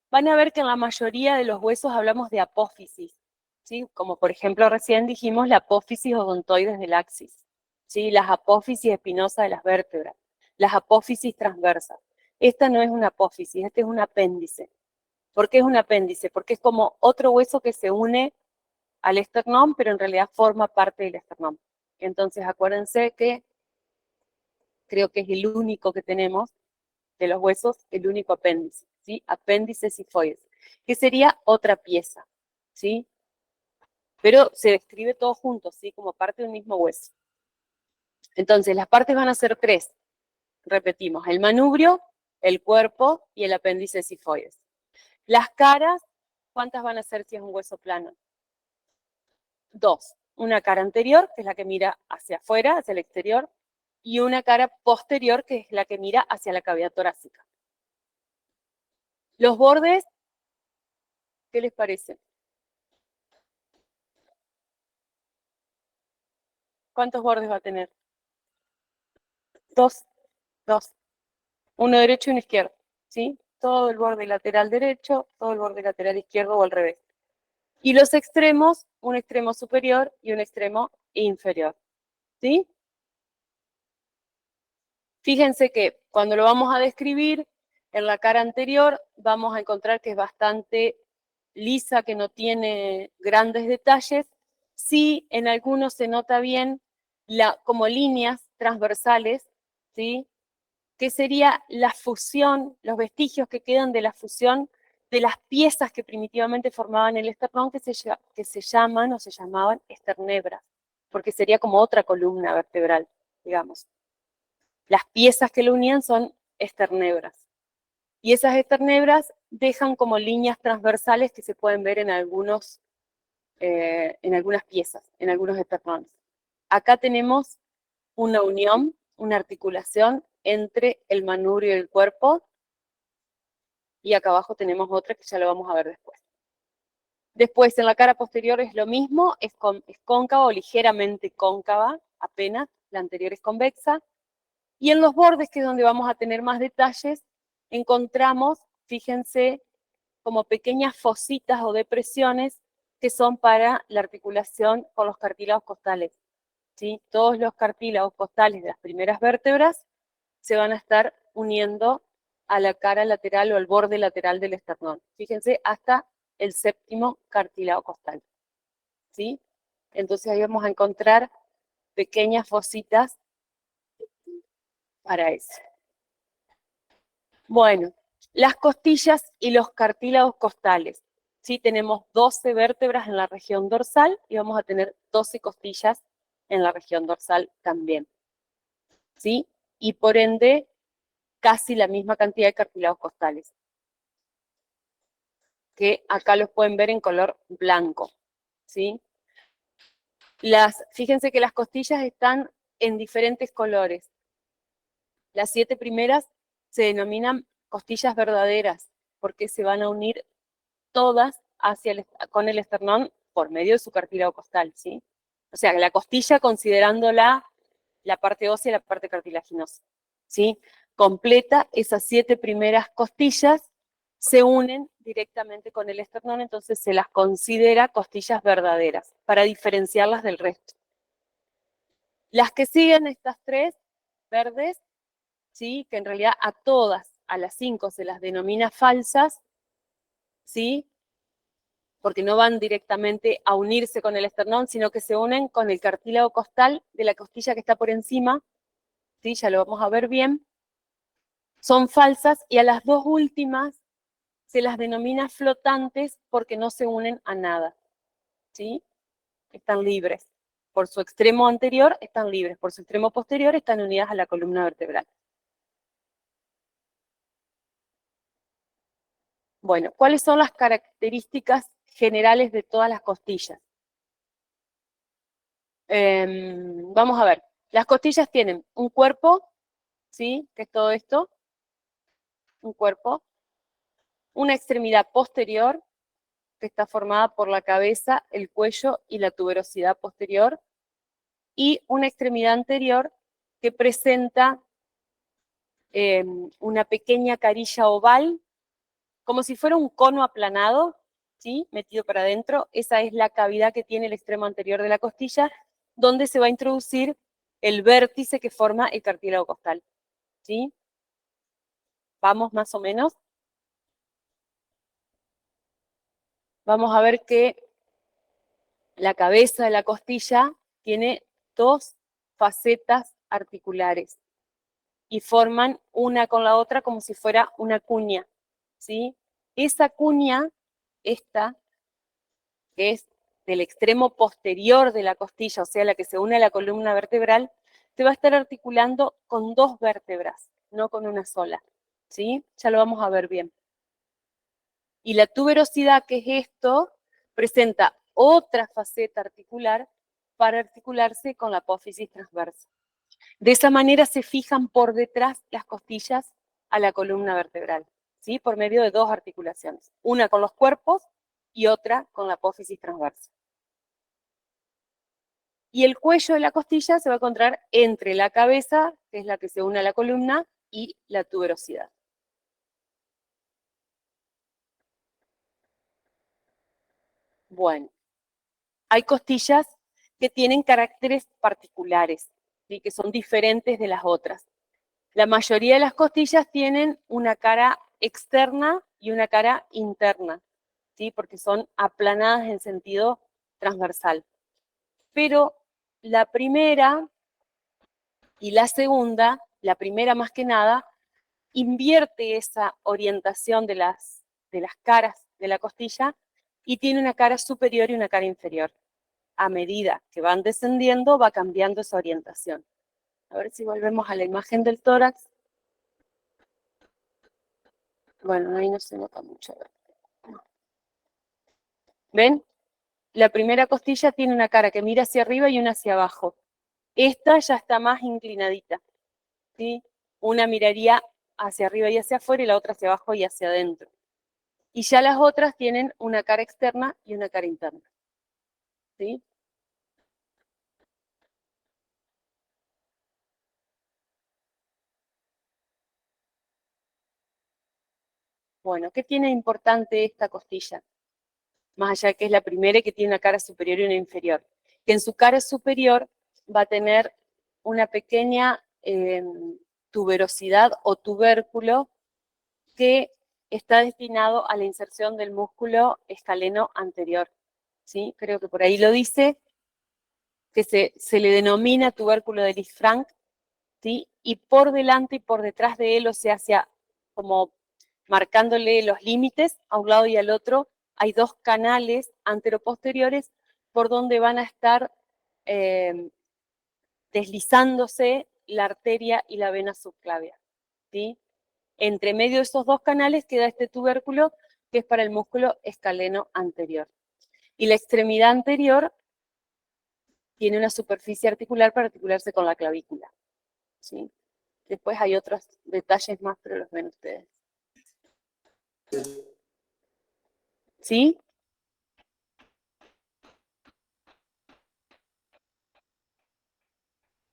[SPEAKER 1] Van a ver que en la mayoría de los huesos hablamos de apófisis, ¿sí? Como por ejemplo recién dijimos la apófisis odontoides del axis, ¿sí? Las apófisis espinosas de las vértebras, las apófisis transversas. Esta no es una apófisis, este es un apéndice. ¿Por qué es un apéndice? Porque es como otro hueso que se une al esternón, pero en realidad forma parte del esternón. Entonces acuérdense que creo que es el único que tenemos de los huesos, el único apéndice, ¿sí? Apéndice sifoides, que sería otra pieza, ¿sí? Pero se describe todo junto, ¿sí? Como parte de un mismo hueso. Entonces, las partes van a ser tres. Repetimos, el manubrio, el cuerpo y el apéndice sifoides. Las caras, ¿cuántas van a ser si es un hueso plano? Dos. Una cara anterior, que es la que mira hacia afuera, hacia el exterior, y una cara posterior, que es la que mira hacia la cavidad torácica. Los bordes, ¿qué les parece? ¿Cuántos bordes va a tener? Dos. Uno derecho y uno izquierdo, ¿sí? Todo el borde lateral derecho, todo el borde lateral izquierdo o al revés. Y los extremos, un extremo superior y un extremo inferior, ¿sí? Fíjense que cuando lo vamos a describir, en la cara anterior vamos a encontrar que es bastante lisa, que no tiene grandes detalles. Sí, en algunos se nota bien como líneas transversales, ¿sí? Que sería la fusión, los vestigios que quedan de la fusión de las piezas que primitivamente formaban el esternón, que se llaman o se llamaban esternebras, porque sería como otra columna vertebral, digamos. Las piezas que lo unían son esternebras. Y esas esternebras dejan como líneas transversales que se pueden ver en algunos en algunas piezas, en algunos esternones. Acá tenemos una unión, una articulación entre el manubrio y el cuerpo, y acá abajo tenemos otra que ya lo vamos a ver después. Después, en la cara posterior es lo mismo, es cóncava o ligeramente cóncava, apenas, la anterior es convexa. Y en los bordes, que es donde vamos a tener más detalles, encontramos, fíjense, como pequeñas fositas o depresiones que son para la articulación con los cartílagos costales, ¿sí? Todos los cartílagos costales de las primeras vértebras se van a estar uniendo a la cara lateral o al borde lateral del esternón. Fíjense, hasta el séptimo cartílago costal, ¿sí? Entonces ahí vamos a encontrar pequeñas fositas para eso. Bueno, las costillas y los cartílagos costales, ¿sí? Tenemos 12 vértebras en la región dorsal y vamos a tener 12 costillas en la región dorsal también, ¿sí? Y por ende, casi la misma cantidad de cartílagos costales, que acá los pueden ver en color blanco, ¿sí? Fíjense que las costillas están en diferentes colores. Las 7 primeras se denominan costillas verdaderas, porque se van a unir todas con el esternón por medio de su cartílago costal, ¿sí? O sea, la costilla considerándola la parte ósea y la parte cartilaginosa, ¿sí? Completa, esas 7 primeras costillas se unen directamente con el esternón, entonces se las considera costillas verdaderas, para diferenciarlas del resto. Las que siguen, estas 3 verdes, ¿sí? Que en realidad a todas, a las 5 se las denomina falsas, ¿sí? Porque no van directamente a unirse con el esternón, sino que se unen con el cartílago costal de la costilla que está por encima, ¿sí? Ya lo vamos a ver bien. Son falsas, y a las 2 últimas se las denomina flotantes porque no se unen a nada, ¿sí? Están libres. Por su extremo anterior están libres, por su extremo posterior están unidas a la columna vertebral. Bueno, ¿cuáles son las características generales de todas las costillas? Vamos a ver. Las costillas tienen un cuerpo, ¿sí? Que es todo esto. Un cuerpo. Una extremidad posterior, que está formada por la cabeza, el cuello y la tuberosidad posterior. Y una extremidad anterior que presenta una pequeña carilla oval, como si fuera un cono aplanado, ¿sí? Metido para adentro. Esa es la cavidad que tiene el extremo anterior de la costilla, donde se va a introducir el vértice que forma el cartílago costal, ¿sí? Vamos más o menos. Vamos a ver que la cabeza de la costilla tiene 2 facetas articulares y forman una con la otra como si fuera una cuña, ¿sí? Esa cuña, esta, que es del extremo posterior de la costilla, o sea, la que se une a la columna vertebral, se va a estar articulando con 2 vértebras, no con una sola, ¿sí? Ya lo vamos a ver bien. Y la tuberosidad, que es esto, presenta otra faceta articular para articularse con la apófisis transversa. De esa manera se fijan por detrás las costillas a la columna vertebral, ¿sí? Por medio de 2 articulaciones, una con los cuerpos y otra con la apófisis transversa. Y el cuello de la costilla se va a encontrar entre la cabeza, que es la que se une a la columna, y la tuberosidad. Bueno, hay costillas que tienen caracteres particulares, ¿sí? Que son diferentes de las otras. La mayoría de las costillas tienen una cara externa y una cara interna, ¿sí? Porque son aplanadas en sentido transversal. Pero la primera y la segunda, la primera más que nada, invierte esa orientación de las caras de la costilla y tiene una cara superior y una cara inferior. A medida que van descendiendo, va cambiando esa orientación. A ver si volvemos a la imagen del tórax. Bueno, ahí no se nota mucho. ¿Ven? la primera costilla tiene una cara que mira hacia arriba y una hacia abajo. Esta ya está más inclinadita, ¿sí? Una miraría hacia arriba y hacia afuera y la otra hacia abajo y hacia adentro. Y ya las otras tienen una cara externa y una cara interna, ¿sí? Bueno, ¿qué tiene importante esta costilla? Más allá de que es la primera y que tiene una cara superior y una inferior. Que en su cara superior va a tener una pequeña tuberosidad o tubérculo que está destinado a la inserción del músculo escaleno anterior, ¿sí? Creo que por ahí lo dice, que se le denomina tubérculo de Lisfranc, ¿sí? Y por delante y por detrás de él, o sea, hacia como marcándole los límites a un lado y al otro, hay dos canales anteroposteriores por donde van a estar deslizándose la arteria y la vena subclavia, ¿sí? Entre medio de esos dos canales queda este tubérculo que es para el músculo escaleno anterior. Y la extremidad anterior tiene una superficie articular para articularse con la clavícula, ¿sí? Después hay otros detalles más, pero los ven ustedes. ¿Sí?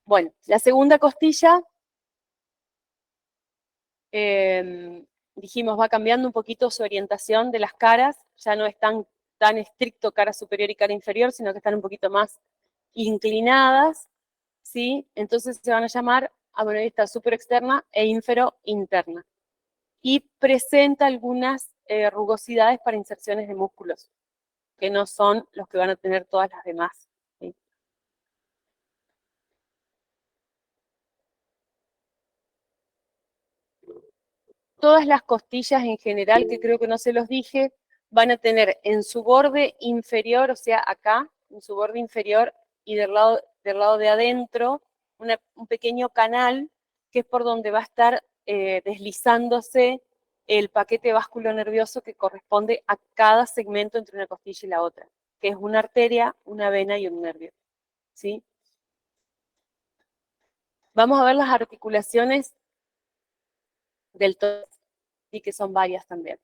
[SPEAKER 1] Bueno, la segunda costilla, dijimos, va cambiando un poquito su orientación de las caras, ya no es tan estricto cara superior y cara inferior, sino que están un poquito más inclinadas, ¿sí? Entonces se van a llamar, bueno, ahí está, superexterna e infero-interna. Y presenta algunas rugosidades para inserciones de músculos, que no son los que van a tener todas las demás, ¿sí? Todas las costillas en general, que creo que no se los dije, van a tener en su borde inferior, o sea, acá, en su borde inferior y del lado de adentro, un pequeño canal que es por donde va a estar deslizándose el paquete vasculonervioso que corresponde a cada segmento entre una costilla y la otra, que es una arteria, una vena y un nervio, ¿sí? Vamos a ver las articulaciones del tórax, y que son varias también.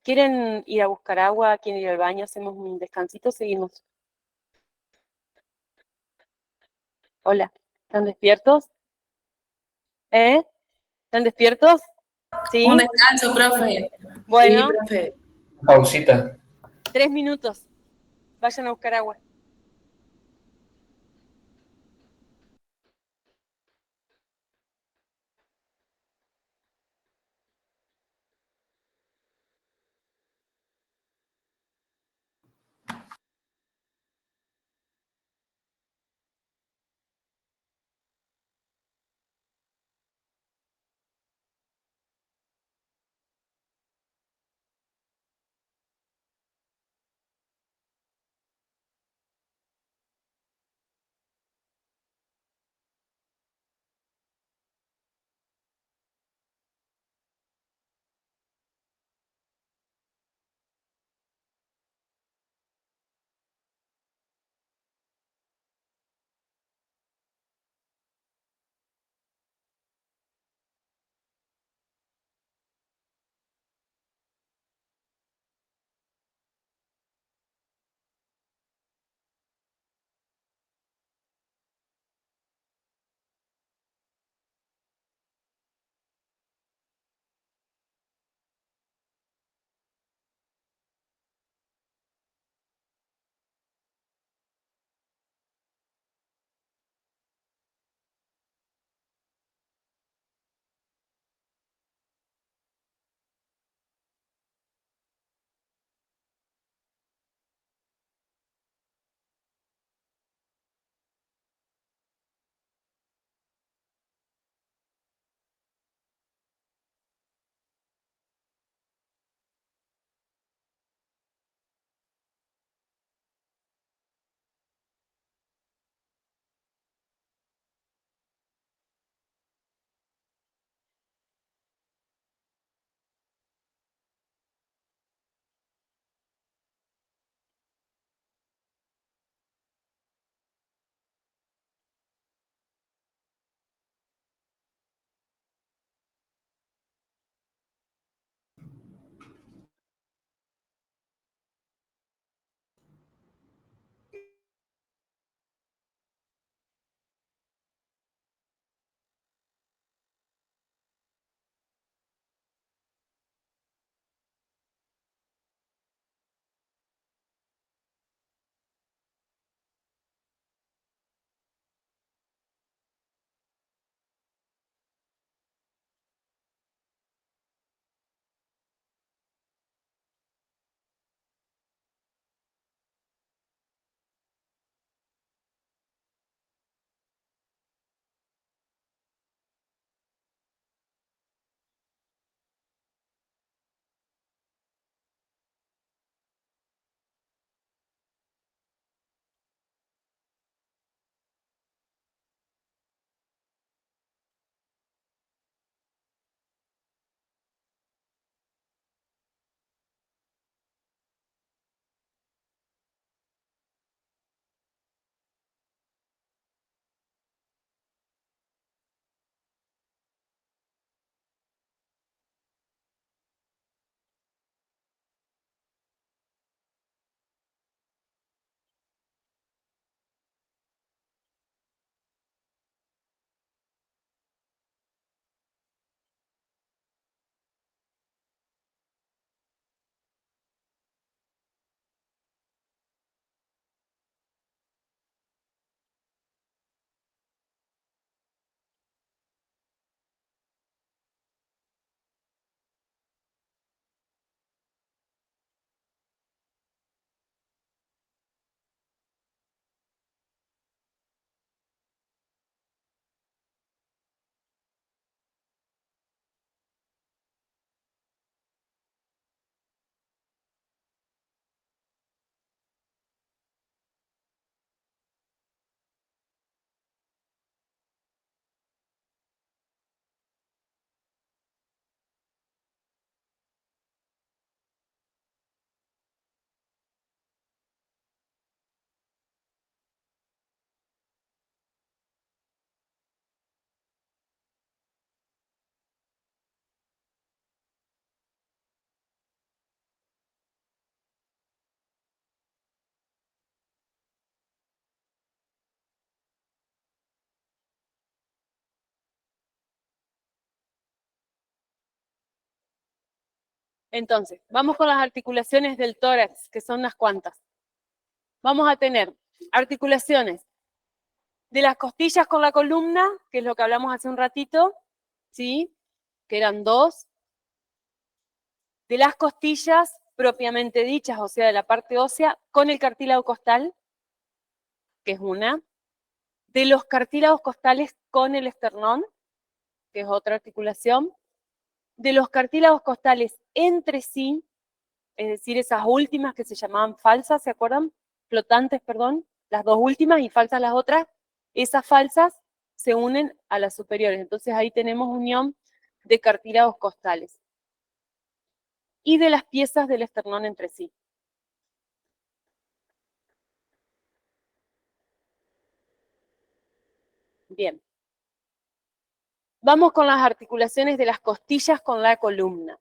[SPEAKER 1] ¿Quieren ir a buscar agua? ¿Quieren ir al baño? ¿Hacemos un descansito? Seguimos. Hola, ¿están despiertos? ¿Eh? ¿Están despiertos?
[SPEAKER 3] Un
[SPEAKER 1] ¿Sí?
[SPEAKER 3] descanso, profe. Sí,
[SPEAKER 1] Bueno,
[SPEAKER 3] profe.
[SPEAKER 2] Pausita.
[SPEAKER 1] 3 minutos. Vayan a buscar agua. Entonces, vamos con las articulaciones del tórax, que son unas cuantas. Vamos a tener articulaciones de las costillas con la columna, que es lo que hablamos hace un ratito, ¿sí? Que eran 2. De las costillas propiamente dichas, o sea, de la parte ósea, con el cartílago costal, que es una. De los cartílagos costales con el esternón, que es otra articulación. De los cartílagos costales entre sí, es decir, esas últimas que se llamaban falsas, ¿se acuerdan? Flotantes, perdón, las 2 últimas y falsas las otras, esas falsas se unen a las superiores. Entonces ahí tenemos unión de cartílagos costales. Y de las piezas del esternón entre sí. Bien. Vamos con las articulaciones de las costillas con la columna.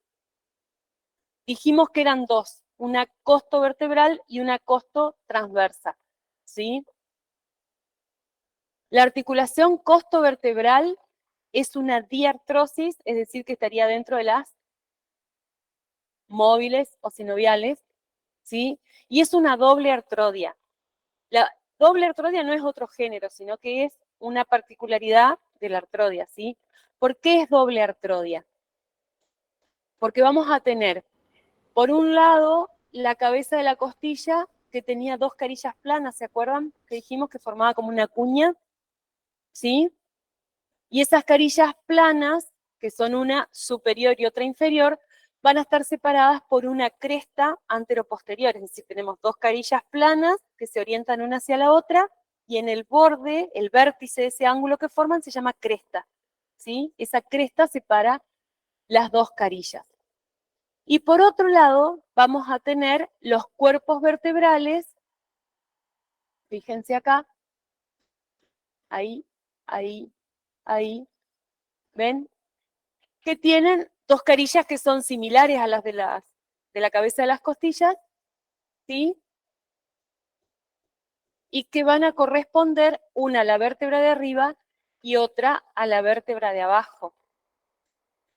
[SPEAKER 1] Dijimos que eran 2, una costovertebral y una costotransversa, ¿sí? La articulación costovertebral es una diartrosis, es decir, que estaría dentro de las móviles o sinoviales, ¿sí? Y es una doble artrodia. La doble artrodia no es otro género, sino que es una particularidad de la artrodia, ¿sí? ¿Por qué es doble artrodia? Porque vamos a tener, por un lado, la cabeza de la costilla que tenía 2 carillas planas, ¿se acuerdan? Que dijimos que formaba como una cuña, ¿sí? Y esas carillas planas, que son una superior y otra inferior, van a estar separadas por una cresta anteroposterior, es decir, tenemos 2 carillas planas que se orientan una hacia la otra, y en el borde, el vértice de ese ángulo que forman se llama cresta, ¿sí? Esa cresta separa las 2 carillas. Y por otro lado, vamos a tener los cuerpos vertebrales, fíjense acá, ahí, ahí, ahí, ¿ven? Que tienen 2 carillas que son similares a las de la cabeza de las costillas, ¿sí? Y que van a corresponder una a la vértebra de arriba y otra a la vértebra de abajo.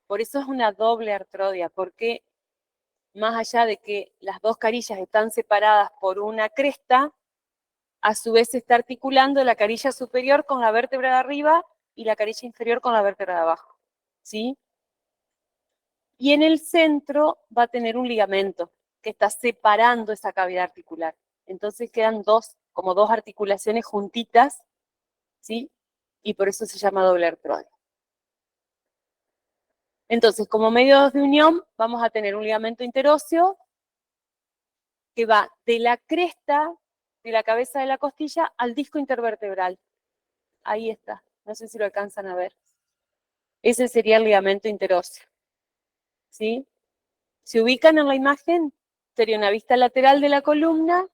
[SPEAKER 1] Por eso es una doble artrodia, porque más allá de que las 2 carillas están separadas por una cresta, a su vez se está articulando la carilla superior con la vértebra de arriba y la carilla inferior con la vértebra de abajo, ¿sí? Y en el centro va a tener un ligamento que está separando esa cavidad articular. Entonces quedan como dos articulaciones juntitas, ¿sí? Y por eso se llama doble artrodia. Entonces, como medios de unión, vamos a tener un ligamento interóseo que va de la cresta de la cabeza de la costilla al disco intervertebral. Ahí está, no sé si lo alcanzan a ver. Ese sería el ligamento interóseo, ¿sí? Se ubican en la imagen, sería una vista lateral de la columna,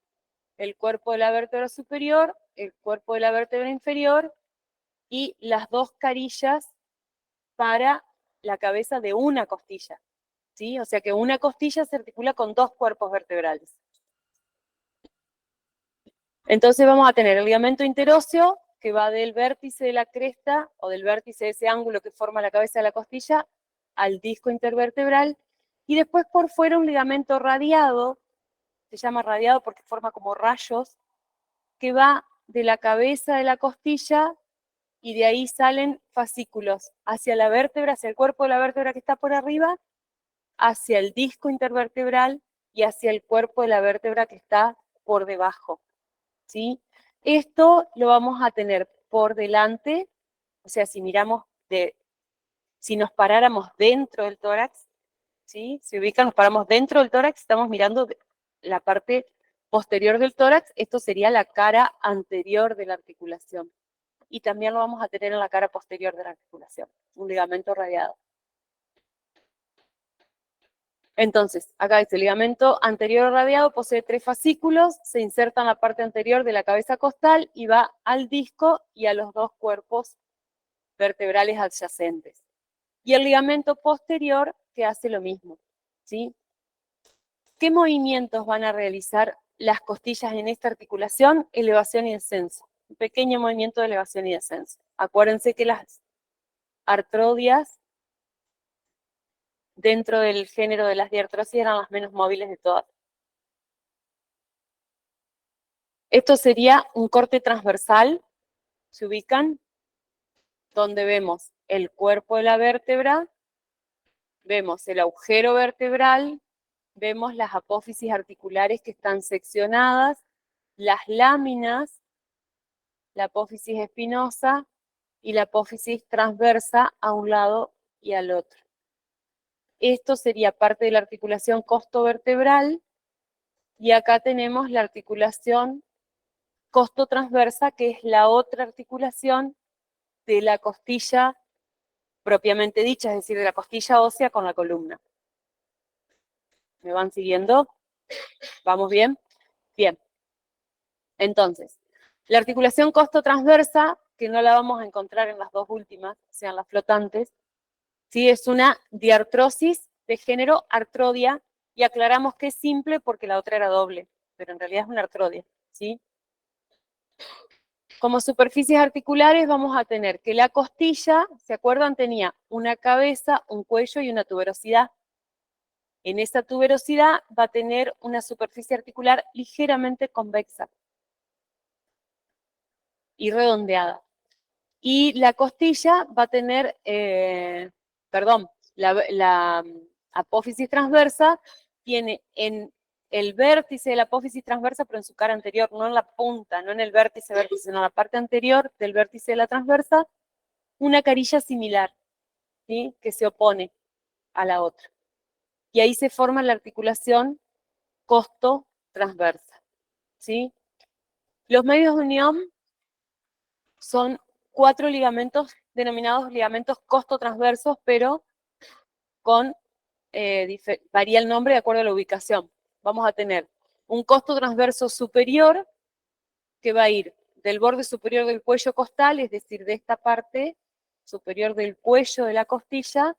[SPEAKER 1] el cuerpo de la vértebra superior, el cuerpo de la vértebra inferior y las 2 carillas para la cabeza de una costilla, ¿sí? O sea que una costilla se articula con 2 cuerpos vertebrales. Entonces vamos a tener el ligamento interóseo, que va del vértice de la cresta, o del vértice de ese ángulo que forma la cabeza de la costilla, al disco intervertebral, y después por fuera un ligamento radiado, se llama radiado porque forma como rayos, que va de la cabeza de la costilla, y de ahí salen fascículos hacia la vértebra, hacia el cuerpo de la vértebra que está por arriba, hacia el disco intervertebral y hacia el cuerpo de la vértebra que está por debajo, ¿sí? Esto lo vamos a tener por delante, o sea, si nos paráramos dentro del tórax, ¿sí? Si ubican, nos paramos dentro del tórax, estamos mirando la parte posterior del tórax, esto sería la cara anterior de la articulación. Y también lo vamos a tener en la cara posterior de la articulación, un ligamento radiado. Entonces, acá dice, el ligamento anterior radiado posee 3 fascículos, se inserta en la parte anterior de la cabeza costal y va al disco y a los 2 cuerpos vertebrales adyacentes. Y el ligamento posterior que hace lo mismo, ¿sí? ¿Qué movimientos van a realizar las costillas en esta articulación? Elevación y descenso. Un pequeño movimiento de elevación y descenso. Acuérdense que las artrodias dentro del género de las diartrosis eran las menos móviles de todas. Esto sería un corte transversal, ¿se ubican? Donde vemos el cuerpo de la vértebra, vemos el agujero vertebral, vemos las apófisis articulares que están seccionadas, las láminas, la apófisis espinosa y la apófisis transversa a un lado y al otro. Esto sería parte de la articulación costovertebral y acá tenemos la articulación costotransversa, que es la otra articulación de la costilla propiamente dicha, es decir, de la costilla ósea con la columna. ¿Me van siguiendo? ¿Vamos bien? Bien. Entonces, la articulación costotransversa, que no la vamos a encontrar en las dos últimas, o sea, en las flotantes, ¿sí? Es una diartrosis de género artrodia, y aclaramos que es simple porque la otra era doble, pero en realidad es una artrodia, ¿sí? Como superficies articulares vamos a tener que la costilla, ¿se acuerdan? Tenía una cabeza, un cuello y una tuberosidad. En esa tuberosidad va a tener una superficie articular ligeramente convexa y redondeada. Y la costilla va a tener, la apófisis transversa tiene en el vértice de la apófisis transversa, pero en su cara anterior, no en la punta, no en el vértice, sino en la parte anterior del vértice de la transversa, una carilla similar, ¿sí? Que se opone a la otra. Y ahí se forma la articulación costo-transversa, ¿sí? Los medios de unión son 4 ligamentos denominados ligamentos costotransversos, pero con varía el nombre de acuerdo a la ubicación. Vamos a tener un costotransverso superior que va a ir del borde superior del cuello costal, es decir, de esta parte superior del cuello de la costilla,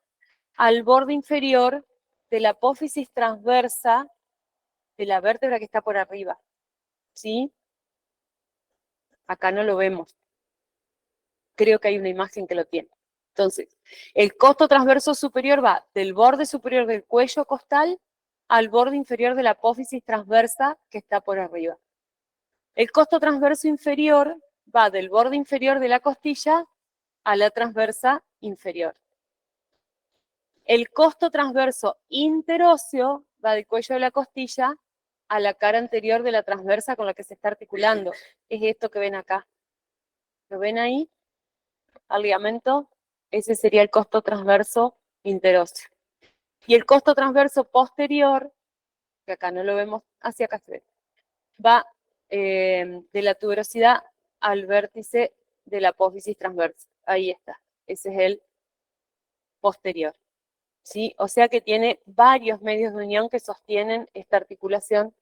[SPEAKER 1] al borde inferior de la apófisis transversa de la vértebra que está por arriba, ¿sí? Acá no lo vemos. Creo que hay una imagen que lo tiene. Entonces, el costo transverso superior va del borde superior del cuello costal al borde inferior de la apófisis transversa que está por arriba. El costo transverso inferior va del borde inferior de la costilla a la transversa inferior. El costo transverso interóseo va del cuello de la costilla a la cara anterior de la transversa con la que se está articulando. Es esto que ven acá. ¿Lo ven ahí? Al ligamento, ese sería el costo transverso interóseo. Y el costo transverso posterior, que acá no lo vemos, hacia acá se ve, va de la tuberosidad al vértice de la apófisis transversa. Ahí está, ese es el posterior, ¿sí? O sea que tiene varios medios de unión que sostienen esta articulación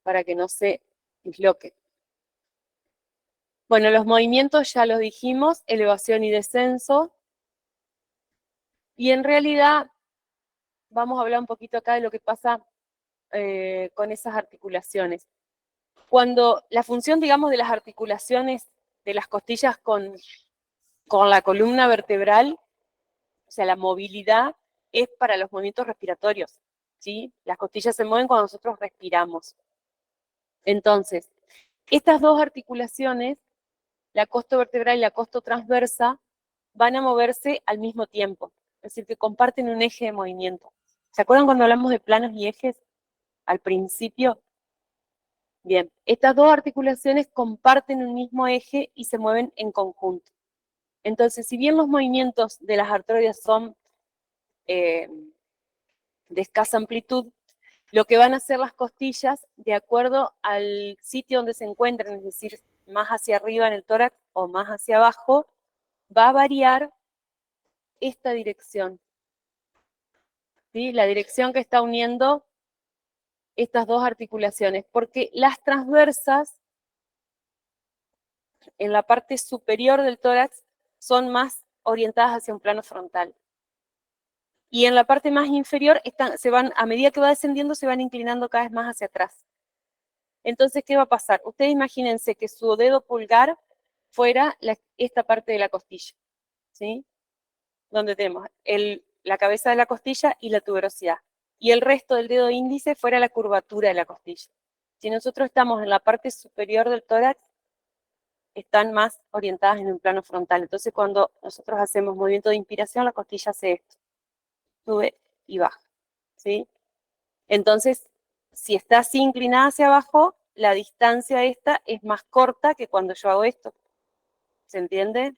[SPEAKER 1] para que no se disloque. Bueno, los movimientos ya los dijimos, elevación y descenso. Y en realidad, vamos a hablar un poquito acá de lo que pasa con esas articulaciones. Cuando la función, digamos, de las articulaciones de las costillas con la columna vertebral, o sea, la movilidad es para los movimientos respiratorios, ¿sí? Las costillas se mueven cuando nosotros respiramos. Entonces, estas dos articulaciones, la costovertebral y la costotransversa, van a moverse al mismo tiempo, es decir, que comparten un eje de movimiento. ¿Se acuerdan cuando hablamos de planos y ejes al principio? Bien, estas dos articulaciones comparten un mismo eje y se mueven en conjunto. Entonces, si bien los movimientos de las artroides son de escasa amplitud, lo que van a hacer las costillas, de acuerdo al sitio donde se encuentren, es decir, más hacia arriba en el tórax o más hacia abajo, va a variar esta dirección, ¿sí? La dirección que está uniendo estas dos articulaciones, porque las transversas en la parte superior del tórax son más orientadas hacia un plano frontal. Y en la parte más inferior, a medida que va descendiendo, se van inclinando cada vez más hacia atrás. Entonces, ¿qué va a pasar? Ustedes imagínense que su dedo pulgar fuera esta parte de la costilla, ¿sí? Donde tenemos el la cabeza de la costilla y la tuberosidad. Y el resto del dedo índice fuera la curvatura de la costilla. Si nosotros estamos en la parte superior del tórax, están más orientadas en el plano frontal. Entonces, cuando nosotros hacemos movimiento de inspiración, la costilla hace esto. Sube y baja, ¿sí? Entonces, si está así inclinada hacia abajo, la distancia esta es más corta que cuando yo hago esto. ¿Se entiende?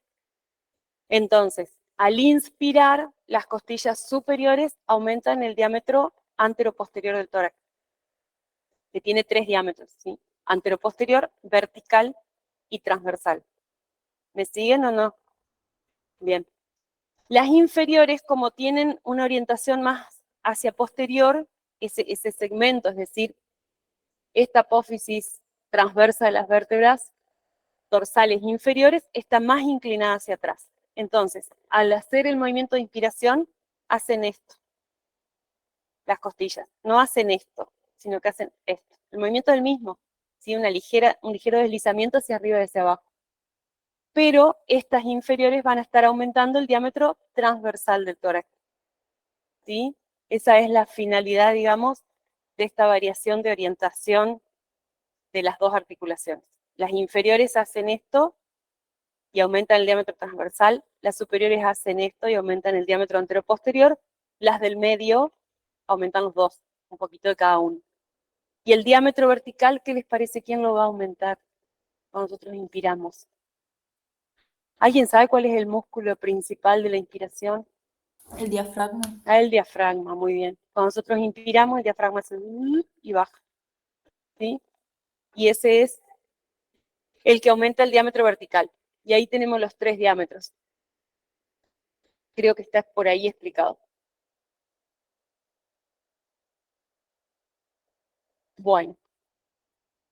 [SPEAKER 1] Entonces, al inspirar, las costillas superiores aumentan el diámetro anteroposterior del tórax, que tiene 3 diámetros, ¿sí? Anteroposterior, vertical y transversal. ¿Me siguen o no? Bien. Las inferiores, como tienen una orientación más hacia posterior, ese segmento, es decir, esta apófisis transversa de las vértebras dorsales inferiores, está más inclinada hacia atrás. Entonces, al hacer el movimiento de inspiración, hacen esto. Las costillas no hacen esto, sino que hacen esto. El movimiento es el mismo, ¿sí? Un ligero deslizamiento hacia arriba y hacia abajo. Pero estas inferiores van a estar aumentando el diámetro transversal del tórax, ¿sí? Esa es la finalidad, digamos, de esta variación de orientación de las dos articulaciones. Las inferiores hacen esto y aumentan el diámetro transversal, las superiores hacen esto y aumentan el diámetro anteroposterior, las del medio aumentan los dos, un poquito de cada uno. Y el diámetro vertical, ¿qué les parece? ¿Quién lo va a aumentar cuando nosotros inspiramos? ¿Alguien sabe cuál es el músculo principal de la inspiración?
[SPEAKER 3] El diafragma.
[SPEAKER 1] El diafragma, muy bien. Cuando nosotros inspiramos, el diafragma se y baja, ¿sí? Y ese es el que aumenta el diámetro vertical. Y ahí tenemos los 3 diámetros. Creo que está por ahí explicado. Bueno.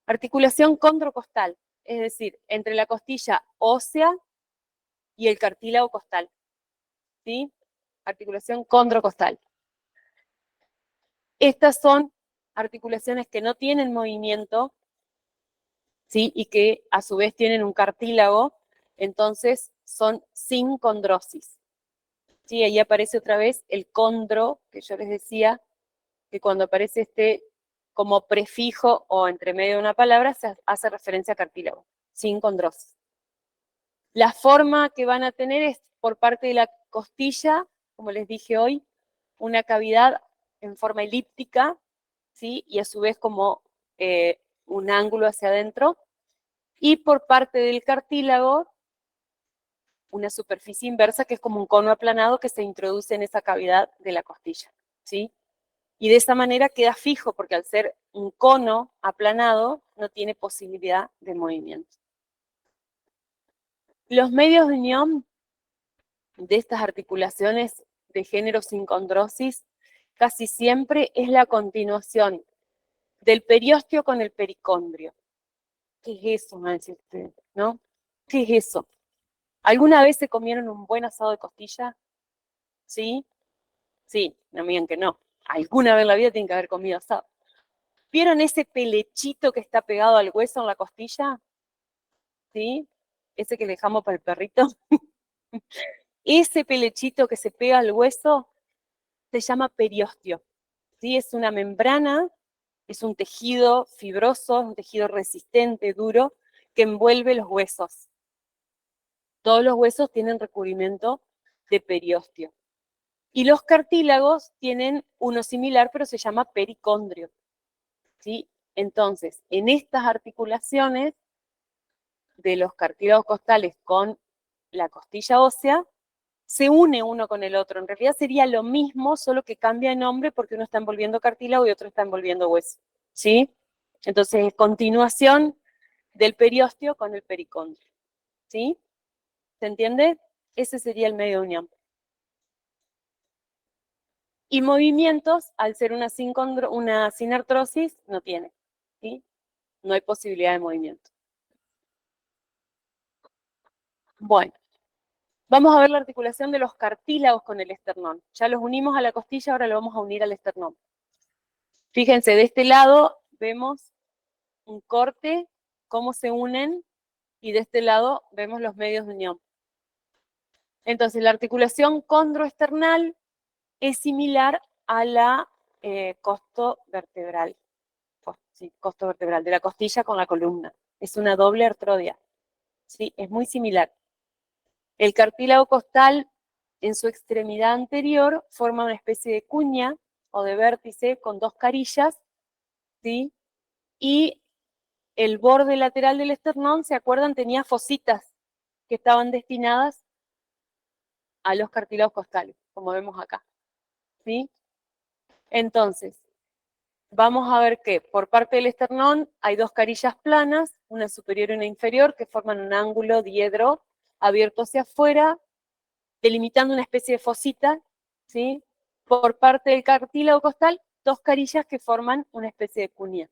[SPEAKER 1] Articulación condrocostal, es decir, entre la costilla ósea y el cartílago costal, ¿sí? Articulación condrocostal. Estas son articulaciones que no tienen movimiento, ¿sí? Y que a su vez tienen un cartílago, entonces son sin condrosis. ¿Sí? Ahí aparece otra vez el condro, que yo les decía, que cuando aparece este como prefijo o entre medio de una palabra, se hace referencia a cartílago, sin condrosis. La forma que van a tener es por parte de la costilla, como les dije hoy, una cavidad en forma elíptica, ¿sí? Y a su vez como un ángulo hacia adentro. Y por parte del cartílago, una superficie inversa que es como un cono aplanado que se introduce en esa cavidad de la costilla, ¿sí? Y de esa manera queda fijo, porque al ser un cono aplanado, no tiene posibilidad de movimiento. Los medios de unión de estas articulaciones de género sin condrosis casi siempre es la continuación del periósteo con el pericondrio. ¿Qué es eso, me van a decir ustedes, ¿no? ¿Qué es eso? ¿Alguna vez se comieron un buen asado de costilla? ¿Sí? Sí, no me digan que no. Alguna vez en la vida tienen que haber comido asado. ¿Vieron ese pelechito que está pegado al hueso en la costilla? ¿Sí? Ese que le dejamos para el perrito. Ese pelechito que se pega al hueso se llama periósteo. ¿Sí? Es una membrana, es un tejido fibroso, un tejido resistente, duro, que envuelve los huesos. Todos los huesos tienen recubrimiento de periósteo. Y los cartílagos tienen uno similar, pero se llama pericondrio, ¿sí? Entonces, en estas articulaciones de los cartílagos costales con la costilla ósea, se une uno con el otro. En realidad sería lo mismo, solo que cambia de nombre porque uno está envolviendo cartílago y otro está envolviendo hueso, ¿sí? Entonces, es continuación del periósteo con el pericondrio, ¿sí? ¿Se entiende? Ese sería el medio de unión. Y movimientos, al ser una sin artrosis, no tiene, ¿sí? No hay posibilidad de movimiento. Bueno, vamos a ver la articulación de los cartílagos con el esternón. Ya los unimos a la costilla, ahora lo vamos a unir al esternón. Fíjense, de este lado vemos un corte, cómo se unen, y de este lado vemos los medios de unión. Entonces, la articulación condroesternal es similar a la costo vertebral. Sí, costo vertebral, de la costilla con la columna. Es una doble artrodia. Sí, es muy similar. El cartílago costal, en su extremidad anterior, forma una especie de cuña o de vértice con dos carillas, ¿sí? Y el borde lateral del esternón, ¿se acuerdan? Tenía fositas que estaban destinadas a los cartílagos costales, como vemos acá, ¿sí? Entonces, vamos a ver que por parte del esternón hay dos carillas planas, una superior y una inferior, que forman un ángulo diedro abierto hacia afuera, delimitando una especie de fosita, ¿sí? Por parte del cartílago costal, dos carillas que forman una especie de cuña.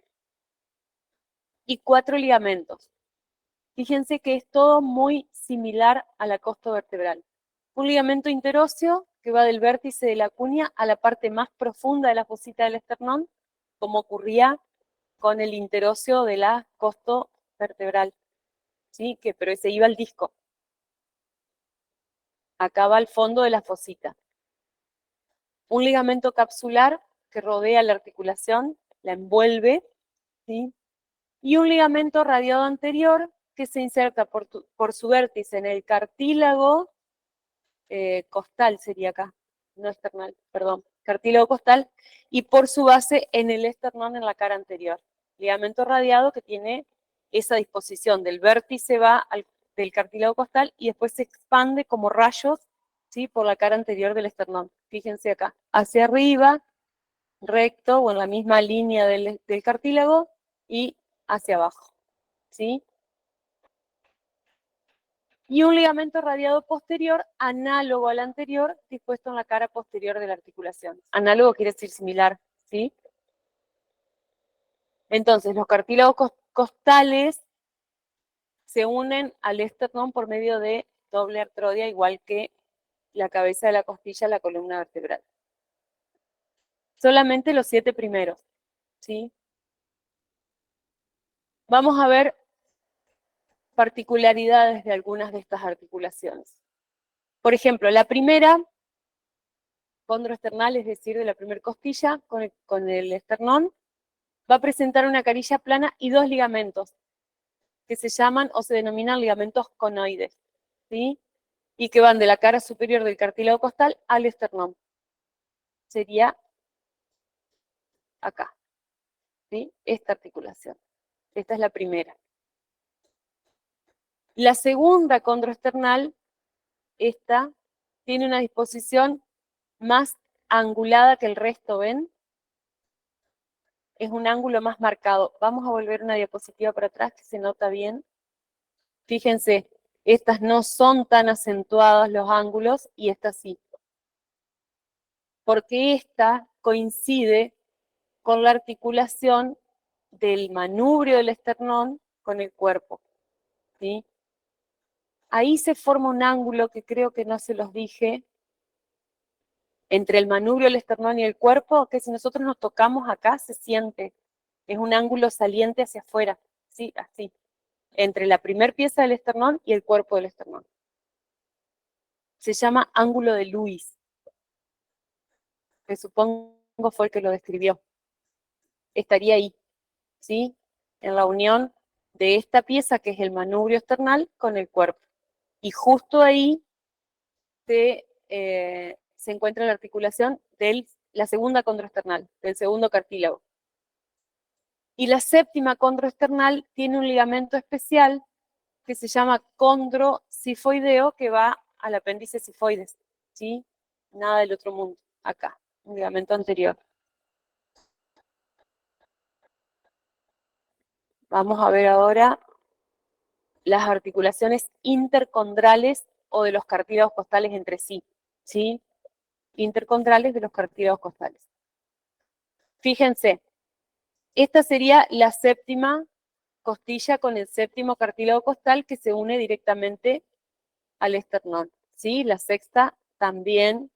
[SPEAKER 1] Y 4 ligamentos. Fíjense que es todo muy similar a la costo vertebral. Un ligamento interóseo que va del vértice de la cuña a la parte más profunda de la fosita del esternón, como ocurría con el interóseo de la costo vertebral, ¿sí? Pero ese iba al disco. Acá va al fondo de la fosita. Un ligamento capsular que rodea la articulación, la envuelve, ¿sí? Y un ligamento radiado anterior que se inserta por su vértice en el cartílago costal, sería acá, no esternal, perdón, cartílago costal, y por su base en el esternón en la cara anterior. Ligamento radiado que tiene esa disposición del vértice del cartílago costal y después se expande como rayos, ¿sí? Por la cara anterior del esternón. Fíjense acá, hacia arriba, recto o en la misma línea del cartílago y hacia abajo, ¿sí? Y un ligamento radiado posterior análogo al anterior, dispuesto en la cara posterior de la articulación. Análogo quiere decir similar, ¿sí? Entonces, los cartílagos costales se unen al esternón por medio de doble artrodia, igual que la cabeza de la costilla, la columna vertebral. Solamente los 7 primeros, ¿sí? Vamos a ver particularidades de algunas de estas articulaciones. Por ejemplo, la primera, condroesternal, es decir, de la primera costilla con el esternón, va a presentar una carilla plana y dos ligamentos, que se llaman o se denominan ligamentos conoides, ¿sí? Y que van de la cara superior del cartílago costal al esternón. Sería acá, ¿sí? Esta articulación. Esta es la primera. La segunda condroesternal, esta, tiene una disposición más angulada que el resto, ¿ven? Es un ángulo más marcado. Vamos a volver una diapositiva para atrás que se nota bien. Fíjense, estas no son tan acentuados los ángulos y esta sí. Porque esta coincide con la articulación del manubrio del esternón con el cuerpo, ¿sí? Ahí se forma un ángulo que creo que no se los dije, entre el manubrio, el esternón y el cuerpo, que si nosotros nos tocamos acá se siente. Es un ángulo saliente hacia afuera, ¿sí? Así. Entre la primer pieza del esternón y el cuerpo del esternón. Se llama ángulo de Lewis, que supongo fue el que lo describió. Estaría ahí, ¿sí? En la unión de esta pieza, que es el manubrio esternal, con el cuerpo. Y justo ahí se encuentra la articulación de la segunda condroesternal, del segundo cartílago. Y la séptima condroesternal tiene un ligamento especial que se llama condrocifoideo, que va al apéndice cifoides, ¿sí? Nada del otro mundo, acá, un ligamento anterior. Vamos a ver ahora las articulaciones intercondrales o de los cartílagos costales entre sí, ¿sí? Intercondrales de los cartílagos costales. Fíjense, esta sería la séptima costilla con el séptimo cartílago costal que se une directamente al esternón, ¿sí? La sexta también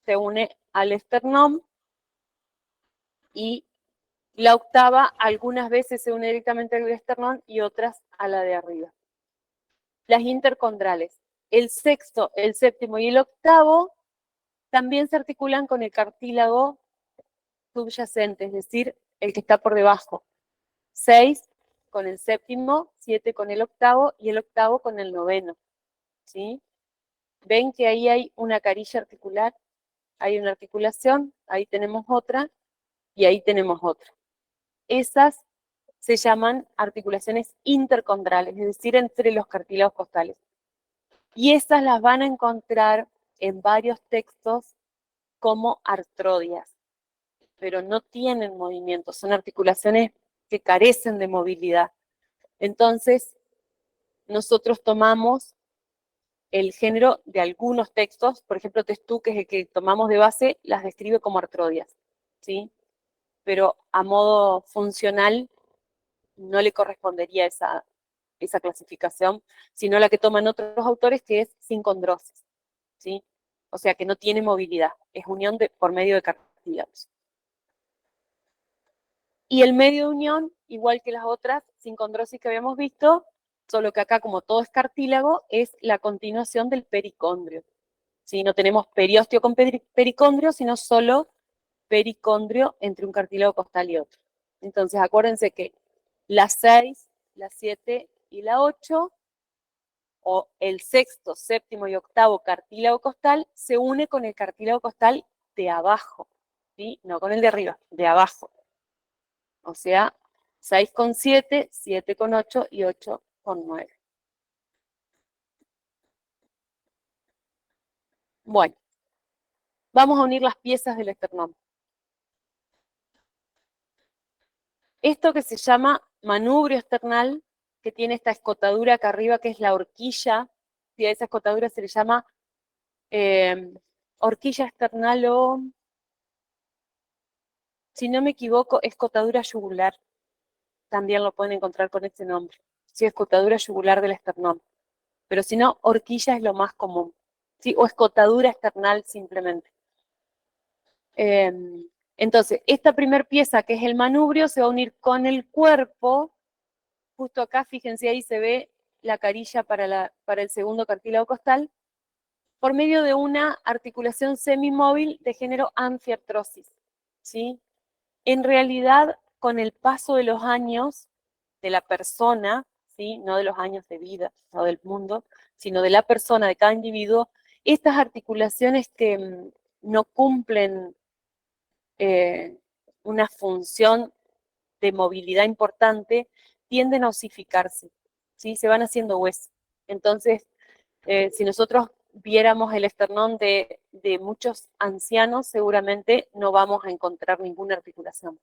[SPEAKER 1] se une al esternón y la octava algunas veces se une directamente al esternón y otras a la de arriba. Las intercondrales. El sexto, el séptimo y el octavo también se articulan con el cartílago subyacente, es decir, el que está por debajo. 6 con el séptimo, 7 con el octavo y el octavo con el noveno. ¿Sí? Ven que ahí hay una carilla articular, hay una articulación, ahí tenemos otra y ahí tenemos otra. Esas se llaman articulaciones intercondrales, es decir, entre los cartílagos costales. Y esas las van a encontrar en varios textos como artrodias, pero no tienen movimiento, son articulaciones que carecen de movilidad. Entonces, nosotros tomamos el género de algunos textos, por ejemplo, Testú, que es el que tomamos de base, las describe como artrodias, ¿sí? Pero a modo funcional no le correspondería esa clasificación, sino la que toman otros autores, que es sincondrosis, ¿sí? O sea, que no tiene movilidad, es unión por medio de cartílagos. Y el medio de unión, igual que las otras sincondrosis que habíamos visto, solo que acá, como todo es cartílago, es la continuación del pericondrio. ¿Sí? No tenemos periósteo con pericondrio, sino solo pericondrio entre un cartílago costal y otro. Entonces, acuérdense que la 6, la 7 y la 8, o el sexto, séptimo y octavo cartílago costal, se une con el cartílago costal de abajo, ¿sí? No con el de arriba, de abajo. O sea, 6 con 7, 7 con 8 y 8 con 9. Bueno, vamos a unir las piezas del esternón. Esto que se llama manubrio esternal, que tiene esta escotadura acá arriba, que es la horquilla, y a esa escotadura se le llama horquilla esternal o, si no me equivoco, escotadura yugular. También lo pueden encontrar con este nombre. Sí, escotadura yugular del esternón. Pero si no, horquilla es lo más común. ¿Sí? O escotadura esternal simplemente. Entonces, esta primer pieza, que es el manubrio, se va a unir con el cuerpo. Justo acá, fíjense, ahí se ve la carilla para el segundo cartílago costal, por medio de una articulación semimóvil de género anfiartrosis, ¿sí? En realidad, con el paso de los años de la persona, ¿sí? No de los años de vida, no del mundo, sino de la persona, de cada individuo, estas articulaciones que no cumplen una función de movilidad importante, tienden a osificarse, ¿sí? Se van haciendo hueso. Entonces, si nosotros viéramos el esternón de muchos ancianos, seguramente no vamos a encontrar ninguna articulación,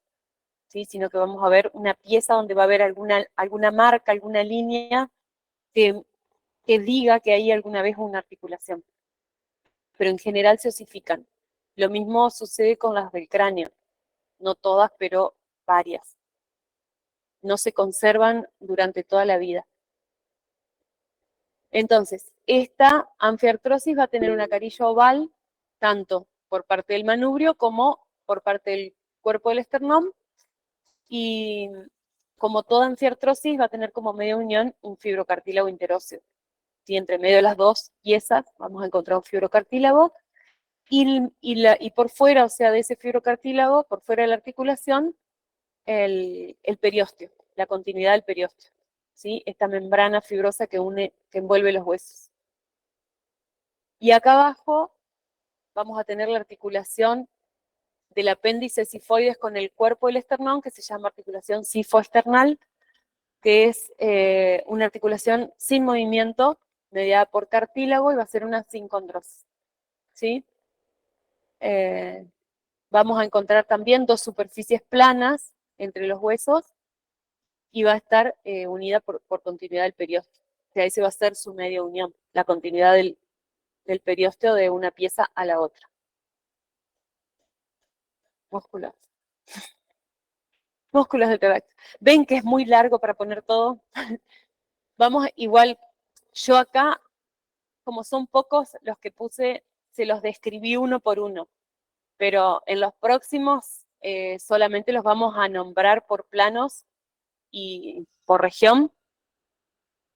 [SPEAKER 1] ¿sí? Sino que vamos a ver una pieza donde va a haber alguna marca, alguna línea que diga que hay alguna vez una articulación. Pero en general se osifican. Lo mismo sucede con las del cráneo. No todas, pero varias. No se conservan durante toda la vida. Entonces, esta anfiartrosis va a tener una carilla oval, tanto por parte del manubrio como por parte del cuerpo del esternón, y como toda anfiartrosis va a tener como media unión un fibrocartílago interóseo. ¿Sí? Entre medio de las dos piezas vamos a encontrar un fibrocartílago, y por fuera, o sea, de ese fibrocartílago, por fuera de la articulación, el periósteo, la continuidad del periósteo, ¿sí? Esta membrana fibrosa que envuelve los huesos. Y acá abajo vamos a tener la articulación del apéndice sifoides con el cuerpo del esternón, que se llama articulación sifoesternal, que es una articulación sin movimiento, mediada por cartílago, y va a ser una sincondrosis, ¿sí? Vamos a encontrar también dos superficies planas entre los huesos, y va a estar unida por continuidad del periósteo. O sea, ahí se va a hacer su media unión, la continuidad del periósteo de una pieza a la otra. Músculos. Músculos del tórax. ¿Ven que es muy largo para poner todo? Vamos igual, yo acá, como son pocos los que puse, se los describí uno por uno, pero en los próximos solamente los vamos a nombrar por planos y por región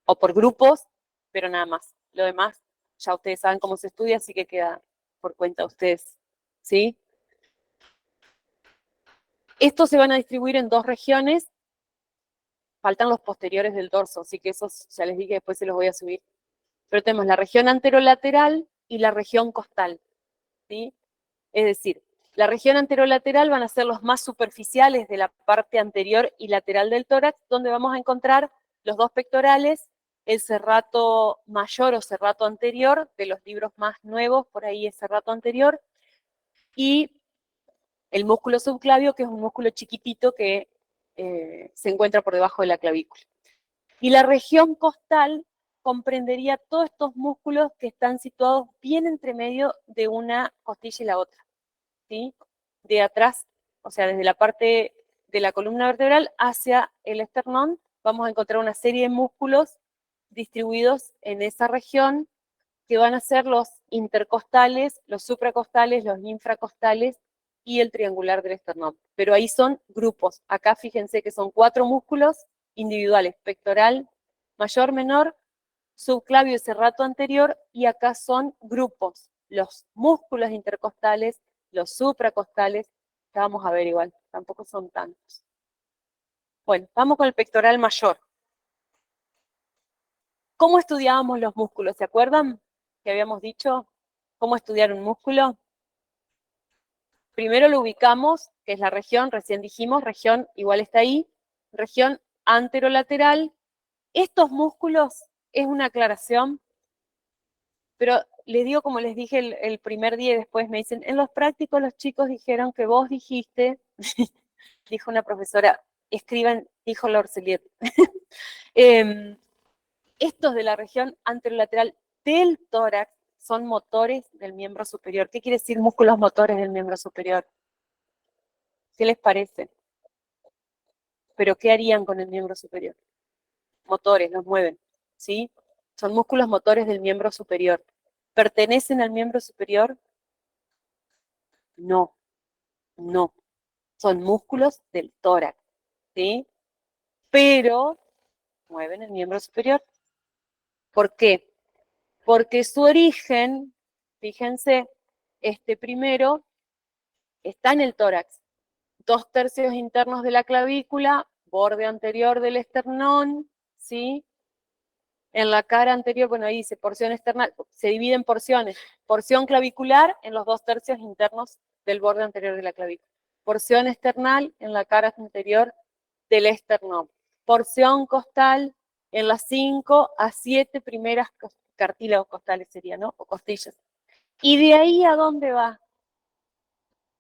[SPEAKER 1] o por grupos, pero nada más. Lo demás, ya ustedes saben cómo se estudia, así que queda por cuenta de ustedes, ¿sí? Estos se van a distribuir en 2 regiones. Faltan los posteriores del dorso, así que esos ya les dije, después se los voy a subir. Pero tenemos la región anterolateral y la región costal, ¿sí? Es decir, la región anterolateral van a ser los más superficiales de la parte anterior y lateral del tórax, donde vamos a encontrar los 2 pectorales, el serrato mayor o serrato anterior, de los libros más nuevos, por ahí es serrato anterior, y el músculo subclavio, que es un músculo chiquitito que se encuentra por debajo de la clavícula. Y la región costal comprendería todos estos músculos que están situados bien entre medio de una costilla y la otra, ¿sí? De atrás, o sea, desde la parte de la columna vertebral hacia el esternón, vamos a encontrar una serie de músculos distribuidos en esa región que van a ser los intercostales, los supracostales, los infracostales y el triangular del esternón. Pero ahí son grupos. Acá fíjense que son 4 músculos individuales, pectoral, mayor, menor, subclavio y serrato anterior, y acá son grupos, los músculos intercostales, los supracostales, que vamos a ver igual, tampoco son tantos. Bueno, vamos con el pectoral mayor. ¿Cómo estudiábamos los músculos? ¿Se acuerdan que habíamos dicho cómo estudiar un músculo? Primero lo ubicamos, que es la región, recién dijimos, región igual está ahí, región anterolateral. Estos músculos, es una aclaración, pero les digo como les dije el primer día y después me dicen, en los prácticos los chicos dijeron que vos dijiste, dijo una profesora, escriban, dijo Lorceliet. Estos de la región anterolateral del tórax son motores del miembro superior. ¿Qué quiere decir músculos motores del miembro superior? ¿Qué les parece? ¿Pero qué harían con el miembro superior? Motores, los mueven, ¿sí? Son músculos motores del miembro superior. ¿Pertenecen al miembro superior? No, no. Son músculos del tórax, ¿sí? Pero mueven el miembro superior. ¿Por qué? Porque su origen, fíjense, este primero está en el tórax. 2/3 internos de la clavícula, borde anterior del esternón, ¿sí? En la cara anterior, bueno, ahí dice porción externa, se divide en porciones. Porción clavicular en los 2/3 internos del borde anterior de la clavícula. Porción external en la cara anterior del esternón. Porción costal en las 5 a 7 primeras cartílagos costales sería, ¿no? O costillas. ¿Y de ahí a dónde va?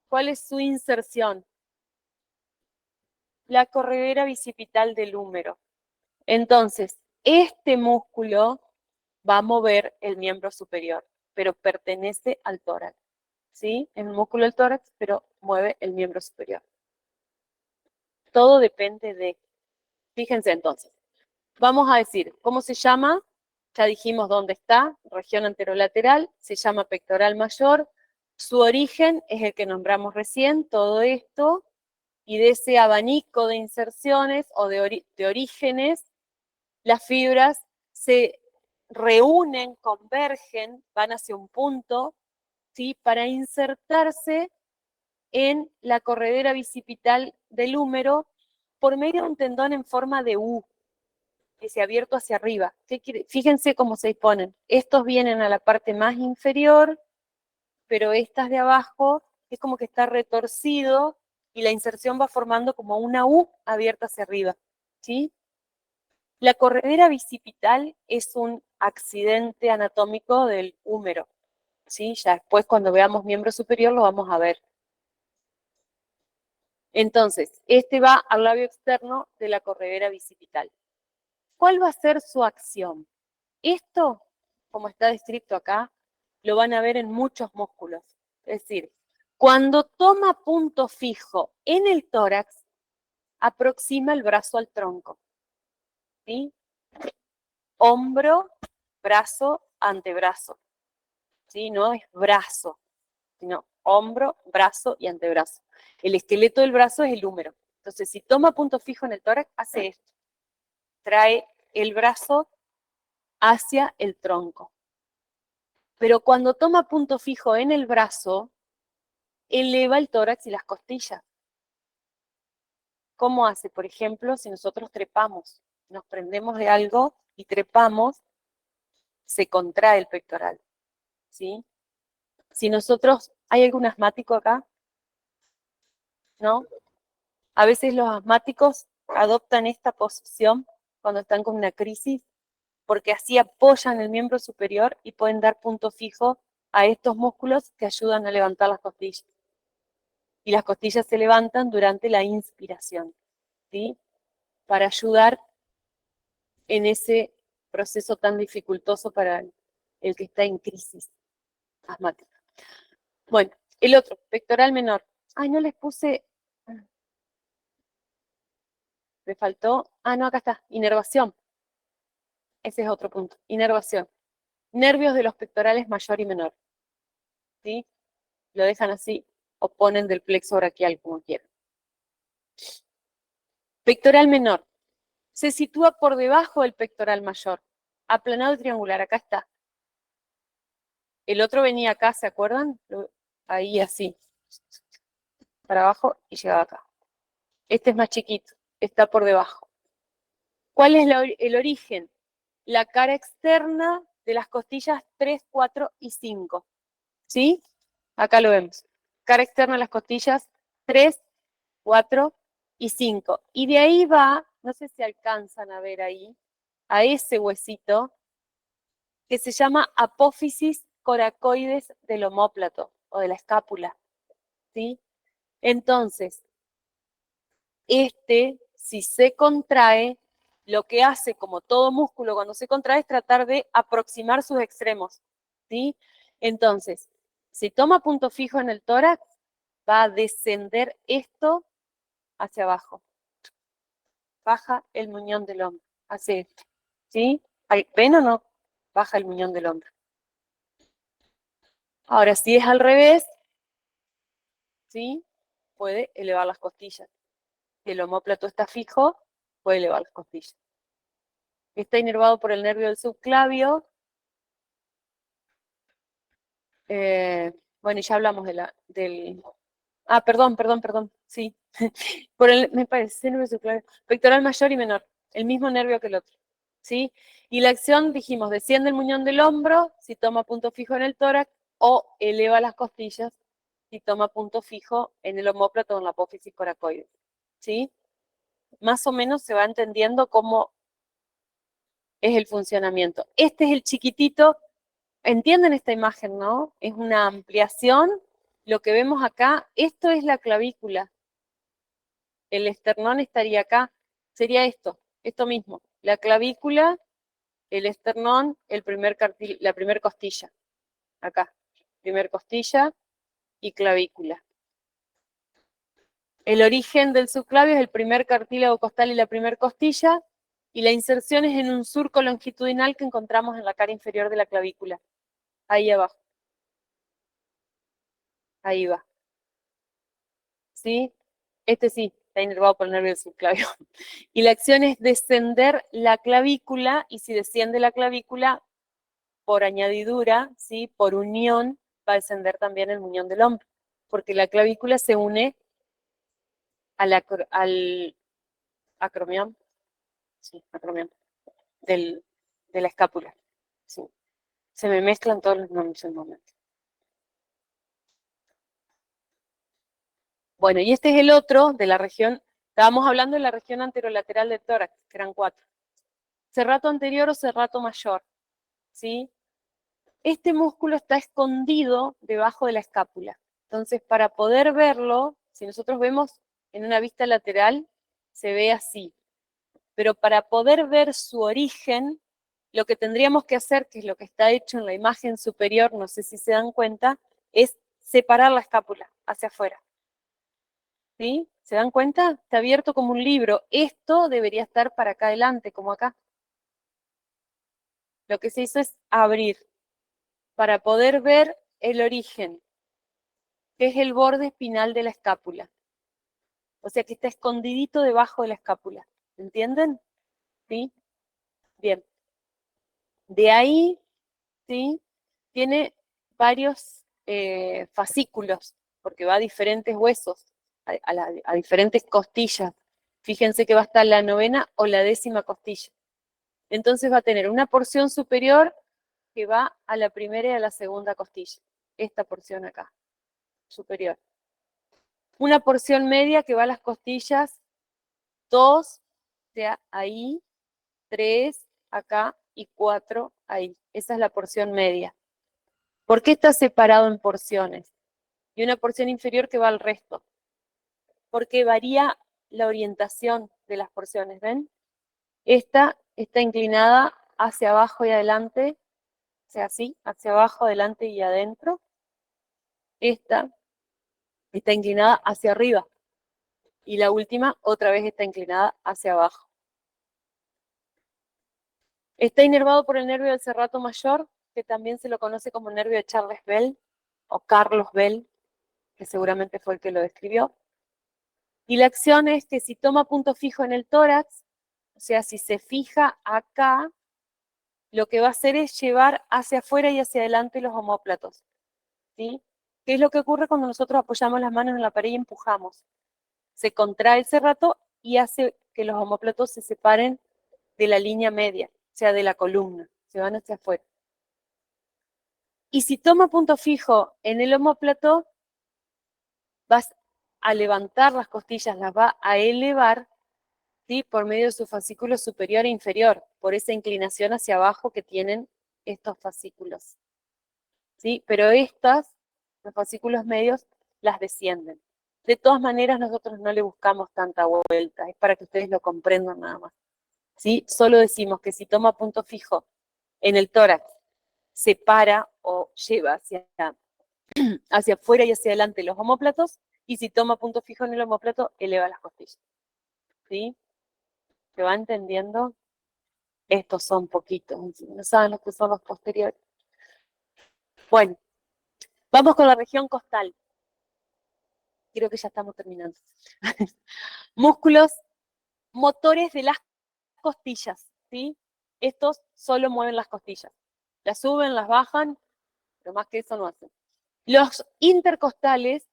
[SPEAKER 1] ¿Cuál es su inserción? La corredera bicipital del húmero. Entonces, este músculo va a mover el miembro superior, pero pertenece al tórax, ¿sí? Es un músculo del tórax, pero mueve el miembro superior. Todo depende de... Fíjense entonces, vamos a decir, ¿cómo se llama? Ya dijimos dónde está, región anterolateral, se llama pectoral mayor, su origen es el que nombramos recién, todo esto, y de ese abanico de inserciones o de orígenes, las fibras se reúnen, convergen, van hacia un punto, ¿sí? Para insertarse en la corredera bicipital del húmero por medio de un tendón en forma de U, que se ha abierto hacia arriba. Fíjense cómo se disponen. Estos vienen a la parte más inferior, pero estas de abajo es como que está retorcido y la inserción va formando como una U abierta hacia arriba, ¿sí? La corredera bicipital es un accidente anatómico del húmero, ¿sí? Ya después cuando veamos miembro superior lo vamos a ver. Entonces, este va al labio externo de la corredera bicipital. ¿Cuál va a ser su acción? Esto, como está descrito acá, lo van a ver en muchos músculos. Es decir, cuando toma punto fijo en el tórax, aproxima el brazo al tronco, ¿sí? Hombro, brazo, antebrazo, ¿sí? No es brazo, sino hombro, brazo y antebrazo. El esqueleto del brazo es el húmero. Entonces, si toma punto fijo en el tórax, hace esto. Trae el brazo hacia el tronco. Pero cuando toma punto fijo en el brazo, eleva el tórax y las costillas. ¿Cómo hace? Por ejemplo, si nosotros trepamos, nos prendemos de algo y trepamos, se contrae el pectoral, ¿sí? Si nosotros, ¿hay algún asmático acá? ¿No? A veces los asmáticos adoptan esta posición cuando están con una crisis, porque así apoyan el miembro superior y pueden dar punto fijo a estos músculos que ayudan a levantar las costillas. Y las costillas se levantan durante la inspiración, ¿sí? Para ayudar en ese proceso tan dificultoso para el que está en crisis asmática. Bueno, el otro, pectoral menor. Ay, no les puse... Me faltó... Ah, no, acá está, inervación. Ese es otro punto, inervación. Nervios de los pectorales mayor y menor. ¿Sí? Lo dejan así o ponen del plexo braquial como quieran. Pectoral menor. Se sitúa por debajo del pectoral mayor. Aplanado y triangular, acá está. El otro venía acá, ¿se acuerdan? Ahí así. Para abajo y llegaba acá. Este es más chiquito, está por debajo. ¿Cuál es el origen? La cara externa de las costillas 3, 4 y 5. ¿Sí? Acá lo vemos. Cara externa de las costillas 3, 4 y 5. Y de ahí va, no sé si alcanzan a ver ahí, a ese huesito que se llama apófisis coracoides del omóplato o de la escápula. ¿Sí? Entonces, si se contrae, lo que hace, como todo músculo cuando se contrae, es tratar de aproximar sus extremos, ¿sí? Entonces, si toma punto fijo en el tórax, va a descender esto hacia abajo. Baja el muñón del hombro, hace esto, ¿sí? ¿Ven o no? Baja el muñón del hombro. Ahora, si es al revés, ¿sí? Puede elevar las costillas. Si el omóplato está fijo, puede elevar las costillas. Está inervado por el nervio del subclavio. Bueno, ya hablamos del... Ah, perdón, sí. Me parece nervio subclavio. Pectoral mayor y menor, el mismo nervio que el otro, ¿sí? Y la acción, dijimos, desciende el muñón del hombro, si toma punto fijo en el tórax, o eleva las costillas, si toma punto fijo en el omóplato o en la apófisis coracoides, ¿sí? Más o menos se va entendiendo cómo es el funcionamiento. Este es el chiquitito. ¿Entienden esta imagen, no? Es una ampliación. Lo que vemos acá, esto es la clavícula. El esternón estaría acá. Sería esto mismo. La clavícula, el esternón, la primer costilla. Acá. Primer costilla y clavícula. El origen del subclavio es el primer cartílago costal y la primer costilla. Y la inserción es en un surco longitudinal que encontramos en la cara inferior de la clavícula. Ahí abajo. Ahí va. ¿Sí? Este sí, está inervado por el nervio del subclavio. Y la acción es descender la clavícula, y si desciende la clavícula, por añadidura, ¿sí? Por unión, va a descender también el muñón del hombro, porque la clavícula se une al acromión, sí, acromión, de la escápula. Sí. Se me mezclan todos los nombres en un momento. Bueno, y este es el otro de la región, estábamos hablando de la región anterolateral del tórax, que eran 4. Cerrato anterior o cerrato mayor, ¿sí? Este músculo está escondido debajo de la escápula. Entonces, para poder verlo, si nosotros vemos en una vista lateral, se ve así. Pero para poder ver su origen, lo que tendríamos que hacer, que es lo que está hecho en la imagen superior, no sé si se dan cuenta, es separar la escápula hacia afuera. ¿Sí? ¿Se dan cuenta? Está abierto como un libro. Esto debería estar para acá adelante, como acá. Lo que se hizo es abrir para poder ver el origen, que es el borde espinal de la escápula. O sea que está escondidito debajo de la escápula. ¿Entienden? ¿Sí? Bien. De ahí, ¿sí? tiene varios fascículos, porque va a diferentes huesos, a diferentes costillas. Fíjense que va a estar la 9ª o la 10ª costilla. Entonces va a tener una porción superior que va a la 1ª y a la 2ª costilla. Esta porción acá, superior. Una porción media que va a las costillas 2, o sea, ahí, 3, acá, y 4, ahí. Esa es la porción media. ¿Por qué está separado en porciones? Y una porción inferior que va al resto. Porque varía la orientación de las porciones, ¿ven? Esta está inclinada hacia abajo y adelante, o sea, así, hacia abajo, adelante y adentro. Esta está inclinada hacia arriba. Y la última, otra vez está inclinada hacia abajo. Está inervado por el nervio del serrato mayor, que también se lo conoce como nervio de Charles Bell, o Carlos Bell, que seguramente fue el que lo describió. Y la acción es que si toma punto fijo en el tórax, o sea, si se fija acá, lo que va a hacer es llevar hacia afuera y hacia adelante los omóplatos, ¿sí? ¿Qué es lo que ocurre cuando nosotros apoyamos las manos en la pared y empujamos? Se contrae el serrato y hace que los omóplatos se separen de la línea media, o sea, de la columna, se van hacia afuera. Y si toma punto fijo en el omóplato, vas a levantar las costillas, las va a elevar, ¿sí? Por medio de su fascículo superior e inferior, por esa inclinación hacia abajo que tienen estos fascículos, ¿sí? Pero estas, los fascículos medios, las descienden. De todas maneras, nosotros no le buscamos tanta vuelta, es para que ustedes lo comprendan nada más, ¿sí? Solo decimos que si toma punto fijo en el tórax, separa o lleva hacia afuera y hacia adelante los omóplatos, y si toma punto fijo en el omóplato, eleva las costillas, ¿sí? ¿Se va entendiendo? Estos son poquitos, no saben lo que son los posteriores. Bueno, vamos con la región costal. Creo que ya estamos terminando. Músculos motores de las costillas, ¿sí? Estos solo mueven las costillas. Las suben, las bajan, pero más que eso no hacen. Los intercostales,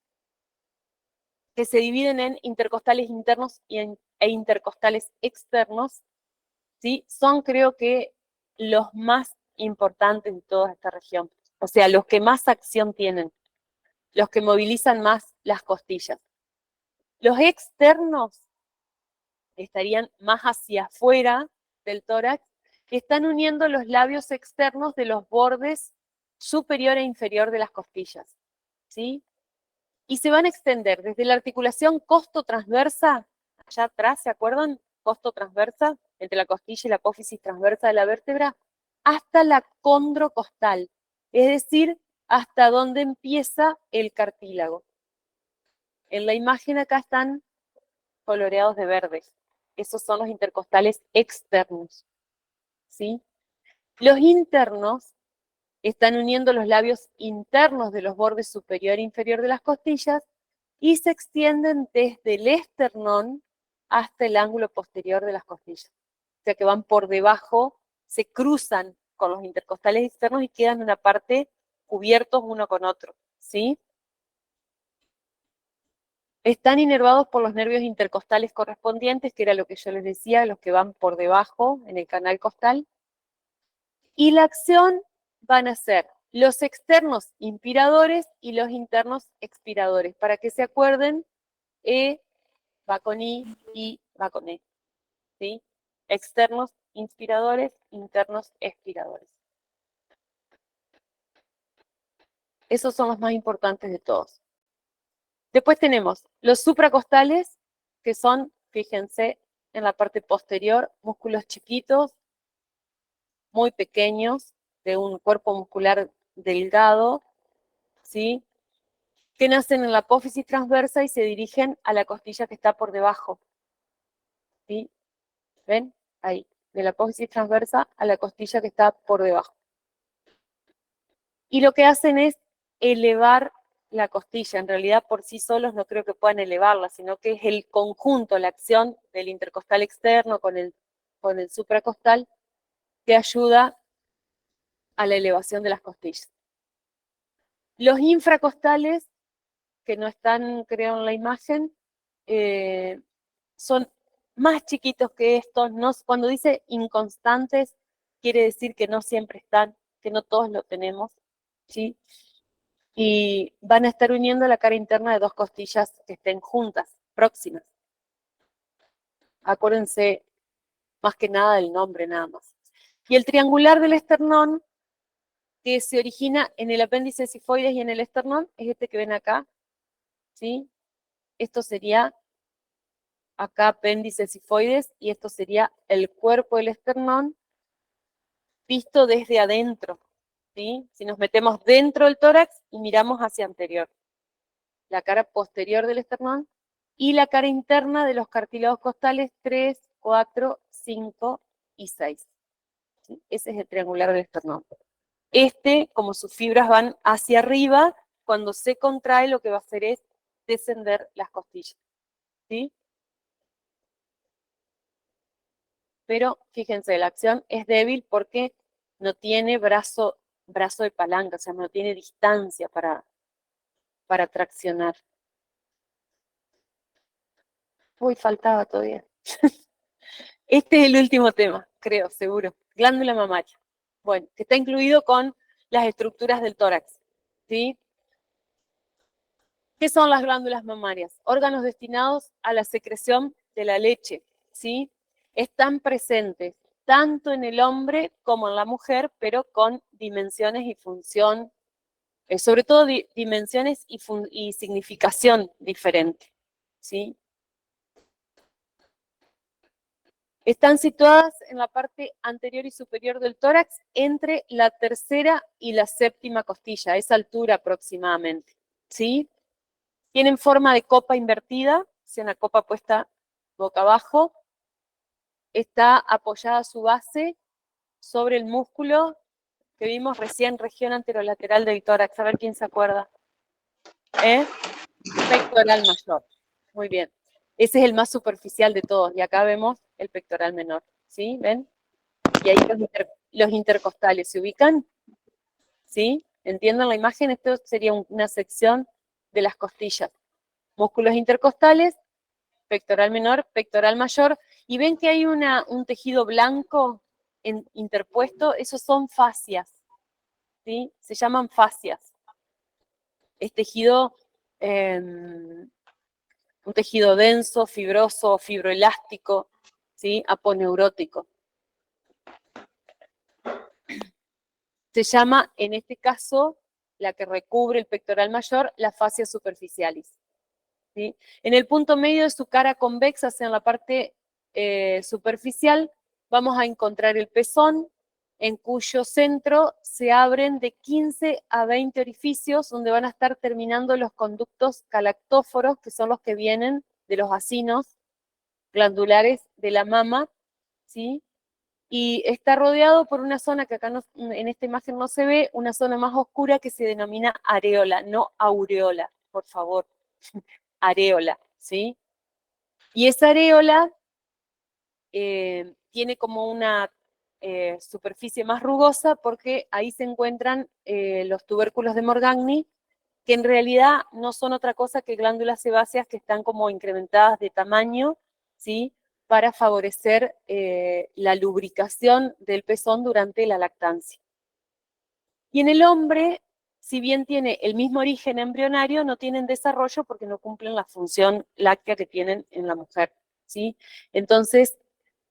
[SPEAKER 1] que se dividen en intercostales internos e intercostales externos, ¿sí? Son, creo que, los más importantes de toda esta región. O sea, los que más acción tienen, los que movilizan más las costillas. Los externos estarían más hacia afuera del tórax, que están uniendo los labios externos de los bordes superior e inferior de las costillas, ¿sí? Y se van a extender desde la articulación costo-transversa, allá atrás, ¿se acuerdan? Costo-transversa, entre la costilla y la apófisis transversa de la vértebra, hasta la condrocostal, es decir, hasta donde empieza el cartílago. En la imagen acá están coloreados de verde. Esos son los intercostales externos, ¿sí? Los internos están uniendo los labios internos de los bordes superior e inferior de las costillas y se extienden desde el esternón hasta el ángulo posterior de las costillas. O sea que van por debajo, se cruzan con los intercostales externos y quedan en una parte cubiertos uno con otro, ¿sí? Están inervados por los nervios intercostales correspondientes, que era lo que yo les decía, los que van por debajo en el canal costal. Y la acción van a ser los externos inspiradores y los internos expiradores. Para que se acuerden, E va con I va con E. ¿Sí? Externos inspiradores, internos expiradores. Esos son los más importantes de todos. Después tenemos los supracostales, que son, fíjense, en la parte posterior, músculos chiquitos, muy pequeños, de un cuerpo muscular delgado, ¿sí? Que nacen en la apófisis transversa y se dirigen a la costilla que está por debajo, ¿sí? ¿Ven? Ahí, de la apófisis transversa a la costilla que está por debajo. Y lo que hacen es elevar la costilla. En realidad, por sí solos no creo que puedan elevarla, sino que es el conjunto, la acción del intercostal externo con el supracostal que ayuda a la elevación de las costillas. Los infracostales, que no están, creo, en la imagen, son más chiquitos que estos. No, cuando dice inconstantes, quiere decir que no siempre están, que no todos lo tenemos, ¿sí? Y van a estar uniendo la cara interna de dos costillas que estén juntas, próximas. Acuérdense más que nada del nombre, nada más. Y el triangular del esternón, que se origina en el apéndice sifoides y en el esternón, es este que ven acá, ¿sí? Esto sería acá apéndice sifoides y esto sería el cuerpo del esternón visto desde adentro, ¿sí? Si nos metemos dentro del tórax y miramos hacia anterior, la cara posterior del esternón y la cara interna de los cartílagos costales 3, 4, 5 y 6. ¿Sí? Ese es el triangular del esternón. Como sus fibras van hacia arriba, cuando se contrae lo que va a hacer es descender las costillas, ¿sí? Pero fíjense, la acción es débil porque no tiene brazo de palanca, o sea, no tiene distancia para traccionar. Uy, faltaba todavía. Este es el último tema, creo, seguro. Glándula mamaria. Bueno, que está incluido con las estructuras del tórax, ¿sí? ¿Qué son las glándulas mamarias? Órganos destinados a la secreción de la leche, ¿sí? Están presentes tanto en el hombre como en la mujer, pero con dimensiones y función, sobre todo dimensiones y significación diferente, ¿sí? Están situadas en la parte anterior y superior del tórax, entre la tercera y la séptima costilla, a esa altura aproximadamente, ¿sí? Tienen forma de copa invertida, o sea, una copa puesta boca abajo. Está apoyada su base sobre el músculo que vimos recién, región anterolateral del tórax. A ver quién se acuerda. Pectoral mayor. Muy bien. Ese es el más superficial de todos. Y acá vemos el pectoral menor. ¿Sí? ¿Ven? Y ahí los intercostales. ¿Se ubican? ¿Sí? ¿Entienden la imagen? Esto sería una sección de las costillas. Músculos intercostales, pectoral menor, pectoral mayor, y ven que hay un tejido blanco interpuesto, esos son fascias, ¿sí? Se llaman fascias. Es tejido, un tejido denso, fibroso, fibroelástico, ¿sí? Aponeurótico. Se llama, en este caso, la que recubre el pectoral mayor, la fascia superficialis. ¿Sí? En el punto medio de su cara convexa, hacia la parte superficial, vamos a encontrar el pezón, en cuyo centro se abren de 15 a 20 orificios, donde van a estar terminando los conductos galactóforos, que son los que vienen de los acinos glandulares de la mama, ¿sí? Y está rodeado por una zona que acá en esta imagen no se ve, una zona más oscura que se denomina areola, no aureola, por favor. Areola, ¿sí? Y esa areola tiene como una superficie más rugosa porque ahí se encuentran los tubérculos de Morgagni, que en realidad no son otra cosa que glándulas sebáceas que están como incrementadas de tamaño, ¿sí? Para favorecer la lubricación del pezón durante la lactancia. Y en el hombre, si bien tiene el mismo origen embrionario, no tienen desarrollo porque no cumplen la función láctea que tienen en la mujer, ¿sí? Entonces,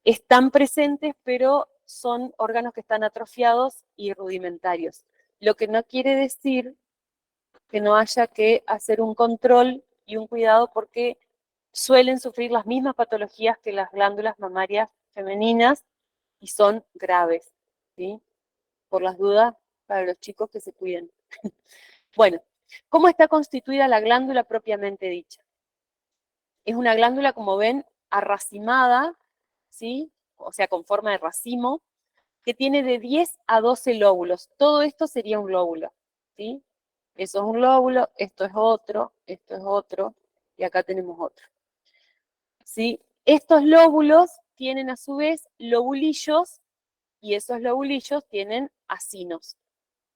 [SPEAKER 1] están presentes, pero son órganos que están atrofiados y rudimentarios. Lo que no quiere decir que no haya que hacer un control y un cuidado porque suelen sufrir las mismas patologías que las glándulas mamarias femeninas y son graves, ¿sí? Por las dudas, para los chicos que se cuiden. Bueno, ¿cómo está constituida la glándula propiamente dicha? Es una glándula, como ven, arracimada, ¿sí? O sea, con forma de racimo, que tiene de 10 a 12 lóbulos. Todo esto sería un lóbulo, ¿sí? Eso es un lóbulo, esto es otro, y acá tenemos otro. ¿Sí? Estos lóbulos tienen a su vez lobulillos, y esos lobulillos tienen acinos,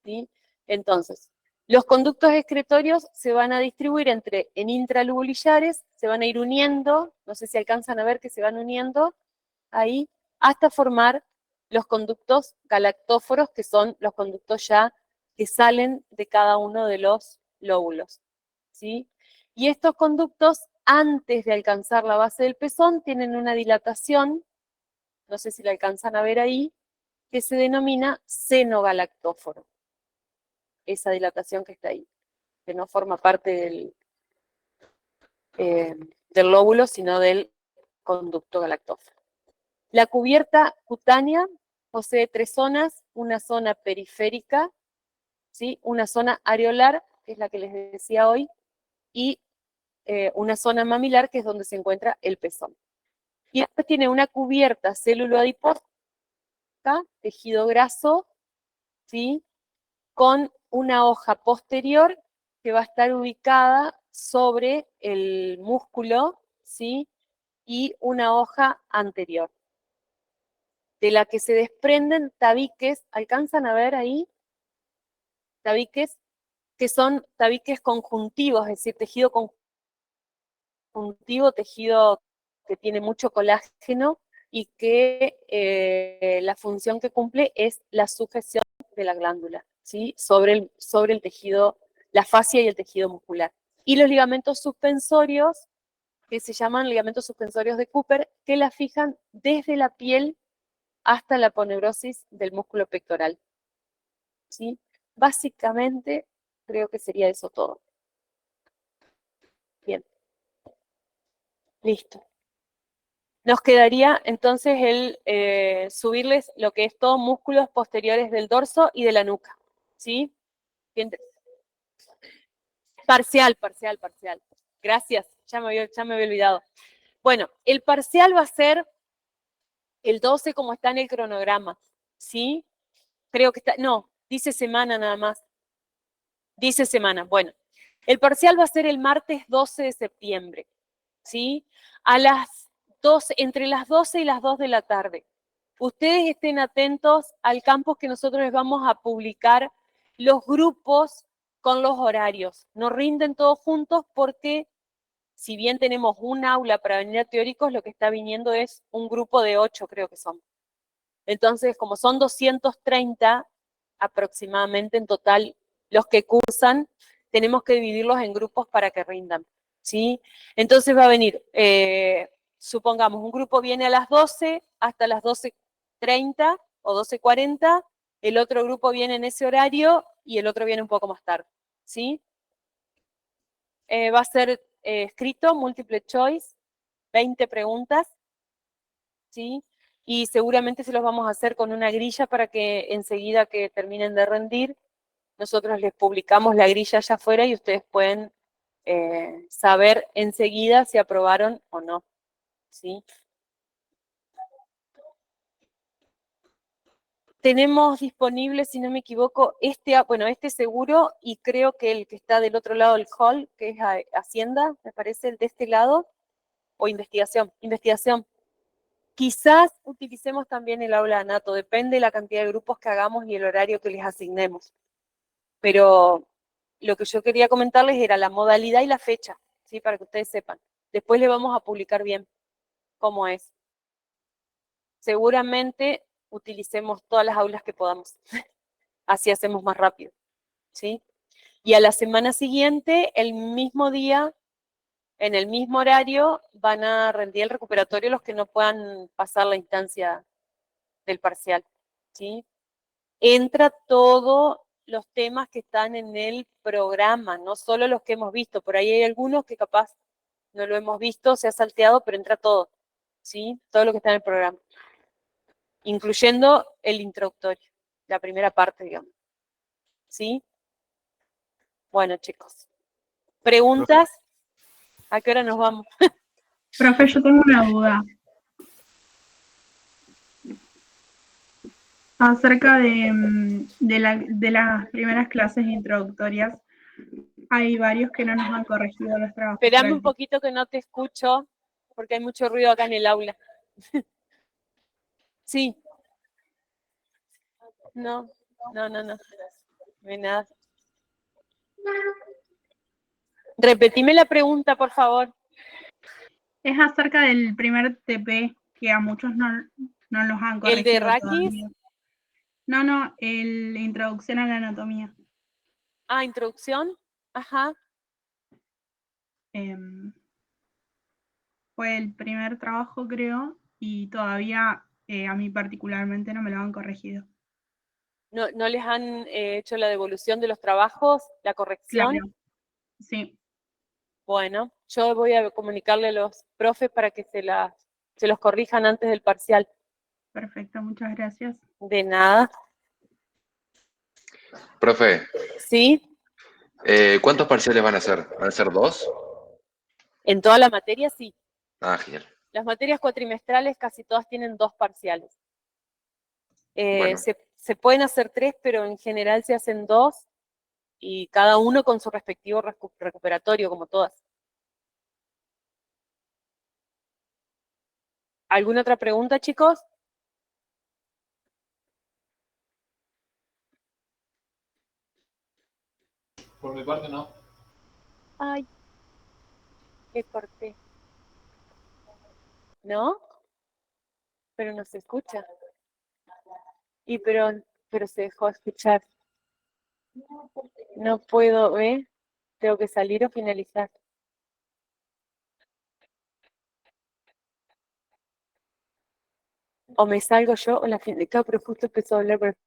[SPEAKER 1] ¿sí? Entonces, Los conductos excretorios se van a distribuir en intralobulillares, se van a ir uniendo, no sé si alcanzan a ver que se van uniendo ahí, hasta formar los conductos galactóforos, que son los conductos ya que salen de cada uno de los lóbulos, ¿sí? Y estos conductos, antes de alcanzar la base del pezón, tienen una dilatación, no sé si la alcanzan a ver ahí, que se denomina seno galactóforo. Esa dilatación que está ahí, que no forma parte del lóbulo, sino del conducto galactóforo. La cubierta cutánea posee 3 zonas, una zona periférica, ¿sí? Una zona areolar, que es la que les decía hoy, y una zona mamilar, que es donde se encuentra el pezón. Y después tiene una cubierta célulo-adiposa, tejido graso, ¿sí? Con una hoja posterior que va a estar ubicada sobre el músculo, ¿sí? Y una hoja anterior, de la que se desprenden tabiques. ¿Alcanzan a ver ahí? Tabiques, que son tabiques conjuntivos, es decir, tejido conjuntivo, tejido que tiene mucho colágeno y que la función que cumple es la sujeción de la glándula, ¿sí? Sobre el tejido, la fascia y el tejido muscular. Y los ligamentos suspensorios, que se llaman ligamentos suspensorios de Cooper, que la fijan desde la piel hasta la aponeurosis del músculo pectoral, ¿sí? Básicamente, creo que sería eso todo. Bien. Listo. Nos quedaría entonces el subirles lo que es todo músculos posteriores del dorso y de la nuca, ¿sí? Bien. Parcial. Gracias, ya me había olvidado. Bueno, el parcial va a ser el 12 como está en el cronograma, ¿sí? Creo que está, no, dice semana nada más. Dice semana, bueno. El parcial va a ser el martes 12 de septiembre, ¿sí? A las 12, entre las 12 y las 2 de la tarde. Ustedes estén atentos al campus que nosotros les vamos a publicar los grupos con los horarios. No rinden todos juntos porque si bien tenemos un aula para venir a teóricos, lo que está viniendo es un grupo de 8, creo que son. Entonces, como son 230 aproximadamente en total los que cursan, tenemos que dividirlos en grupos para que rindan, ¿sí? Entonces va a venir, supongamos, un grupo viene a las 12 hasta las 12:30 o 12:40, el otro grupo viene en ese horario y el otro viene un poco más tarde, ¿sí? Va a ser escrito, múltiple choice, 20 preguntas, ¿sí? Y seguramente se los vamos a hacer con una grilla para que enseguida que terminen de rendir, nosotros les publicamos la grilla allá afuera y ustedes pueden saber enseguida si aprobaron o no, ¿sí? Tenemos disponible, si no me equivoco, este seguro, y creo que el que está del otro lado del hall, que es Hacienda, me parece, el de este lado, o investigación. Quizás utilicemos también el aula ANATO, depende de la cantidad de grupos que hagamos y el horario que les asignemos. Pero lo que yo quería comentarles era la modalidad y la fecha, ¿sí? Para que ustedes sepan. Después le vamos a publicar bien cómo es. Seguramente utilicemos todas las aulas que podamos. Así hacemos más rápido, ¿sí? Y a la semana siguiente, el mismo día, en el mismo horario, van a rendir el recuperatorio los que no puedan pasar la instancia del parcial, ¿sí? Entra todos los temas que están en el programa, no solo los que hemos visto. Por ahí hay algunos que capaz no lo hemos visto, se ha salteado, pero entra todo, ¿sí? Todo lo que está en el programa. Incluyendo el introductorio, la primera parte, digamos. ¿Sí? Bueno, chicos. ¿Preguntas? ¿A qué hora nos vamos?
[SPEAKER 4] Profe, yo tengo una duda acerca de las primeras clases introductorias. Hay varios que no nos han corregido los trabajos.
[SPEAKER 1] Esperame un poquito que no te escucho, porque hay mucho ruido acá en el aula. Sí. No. No hay nada. Repetime la pregunta, por favor.
[SPEAKER 4] Es acerca del primer TP, que a muchos no los han corregido.
[SPEAKER 1] ¿El de Rakis?
[SPEAKER 4] todavía. No, la introducción a la anatomía.
[SPEAKER 1] Ah, introducción. Ajá.
[SPEAKER 4] Fue el primer trabajo, creo, y todavía a mí particularmente no me lo han corregido.
[SPEAKER 1] ¿No les han hecho la devolución de los trabajos, la corrección?
[SPEAKER 4] Claro, sí.
[SPEAKER 1] Bueno, yo voy a comunicarle a los profes para que se los corrijan antes del parcial.
[SPEAKER 4] Perfecto, muchas gracias.
[SPEAKER 1] De nada.
[SPEAKER 5] Profe,
[SPEAKER 1] ¿Sí?
[SPEAKER 5] ¿cuántos parciales van a hacer? ¿Van a ser 2?
[SPEAKER 1] En toda la materia, sí.
[SPEAKER 5] Ah, genial.
[SPEAKER 1] Las materias cuatrimestrales casi todas tienen 2 parciales.
[SPEAKER 5] Bueno.
[SPEAKER 1] Se pueden hacer 3, pero en general se hacen 2 y cada uno con su respectivo recuperatorio, como todas. ¿Alguna otra pregunta, chicos?
[SPEAKER 2] Por mi parte, no.
[SPEAKER 1] Ay, qué corté. ¿No? Pero no se escucha. Y pero se dejó escuchar. No puedo, ¿ver? Tengo que salir o finalizar. O me salgo yo o la finalizo, pero justo empezó a hablar.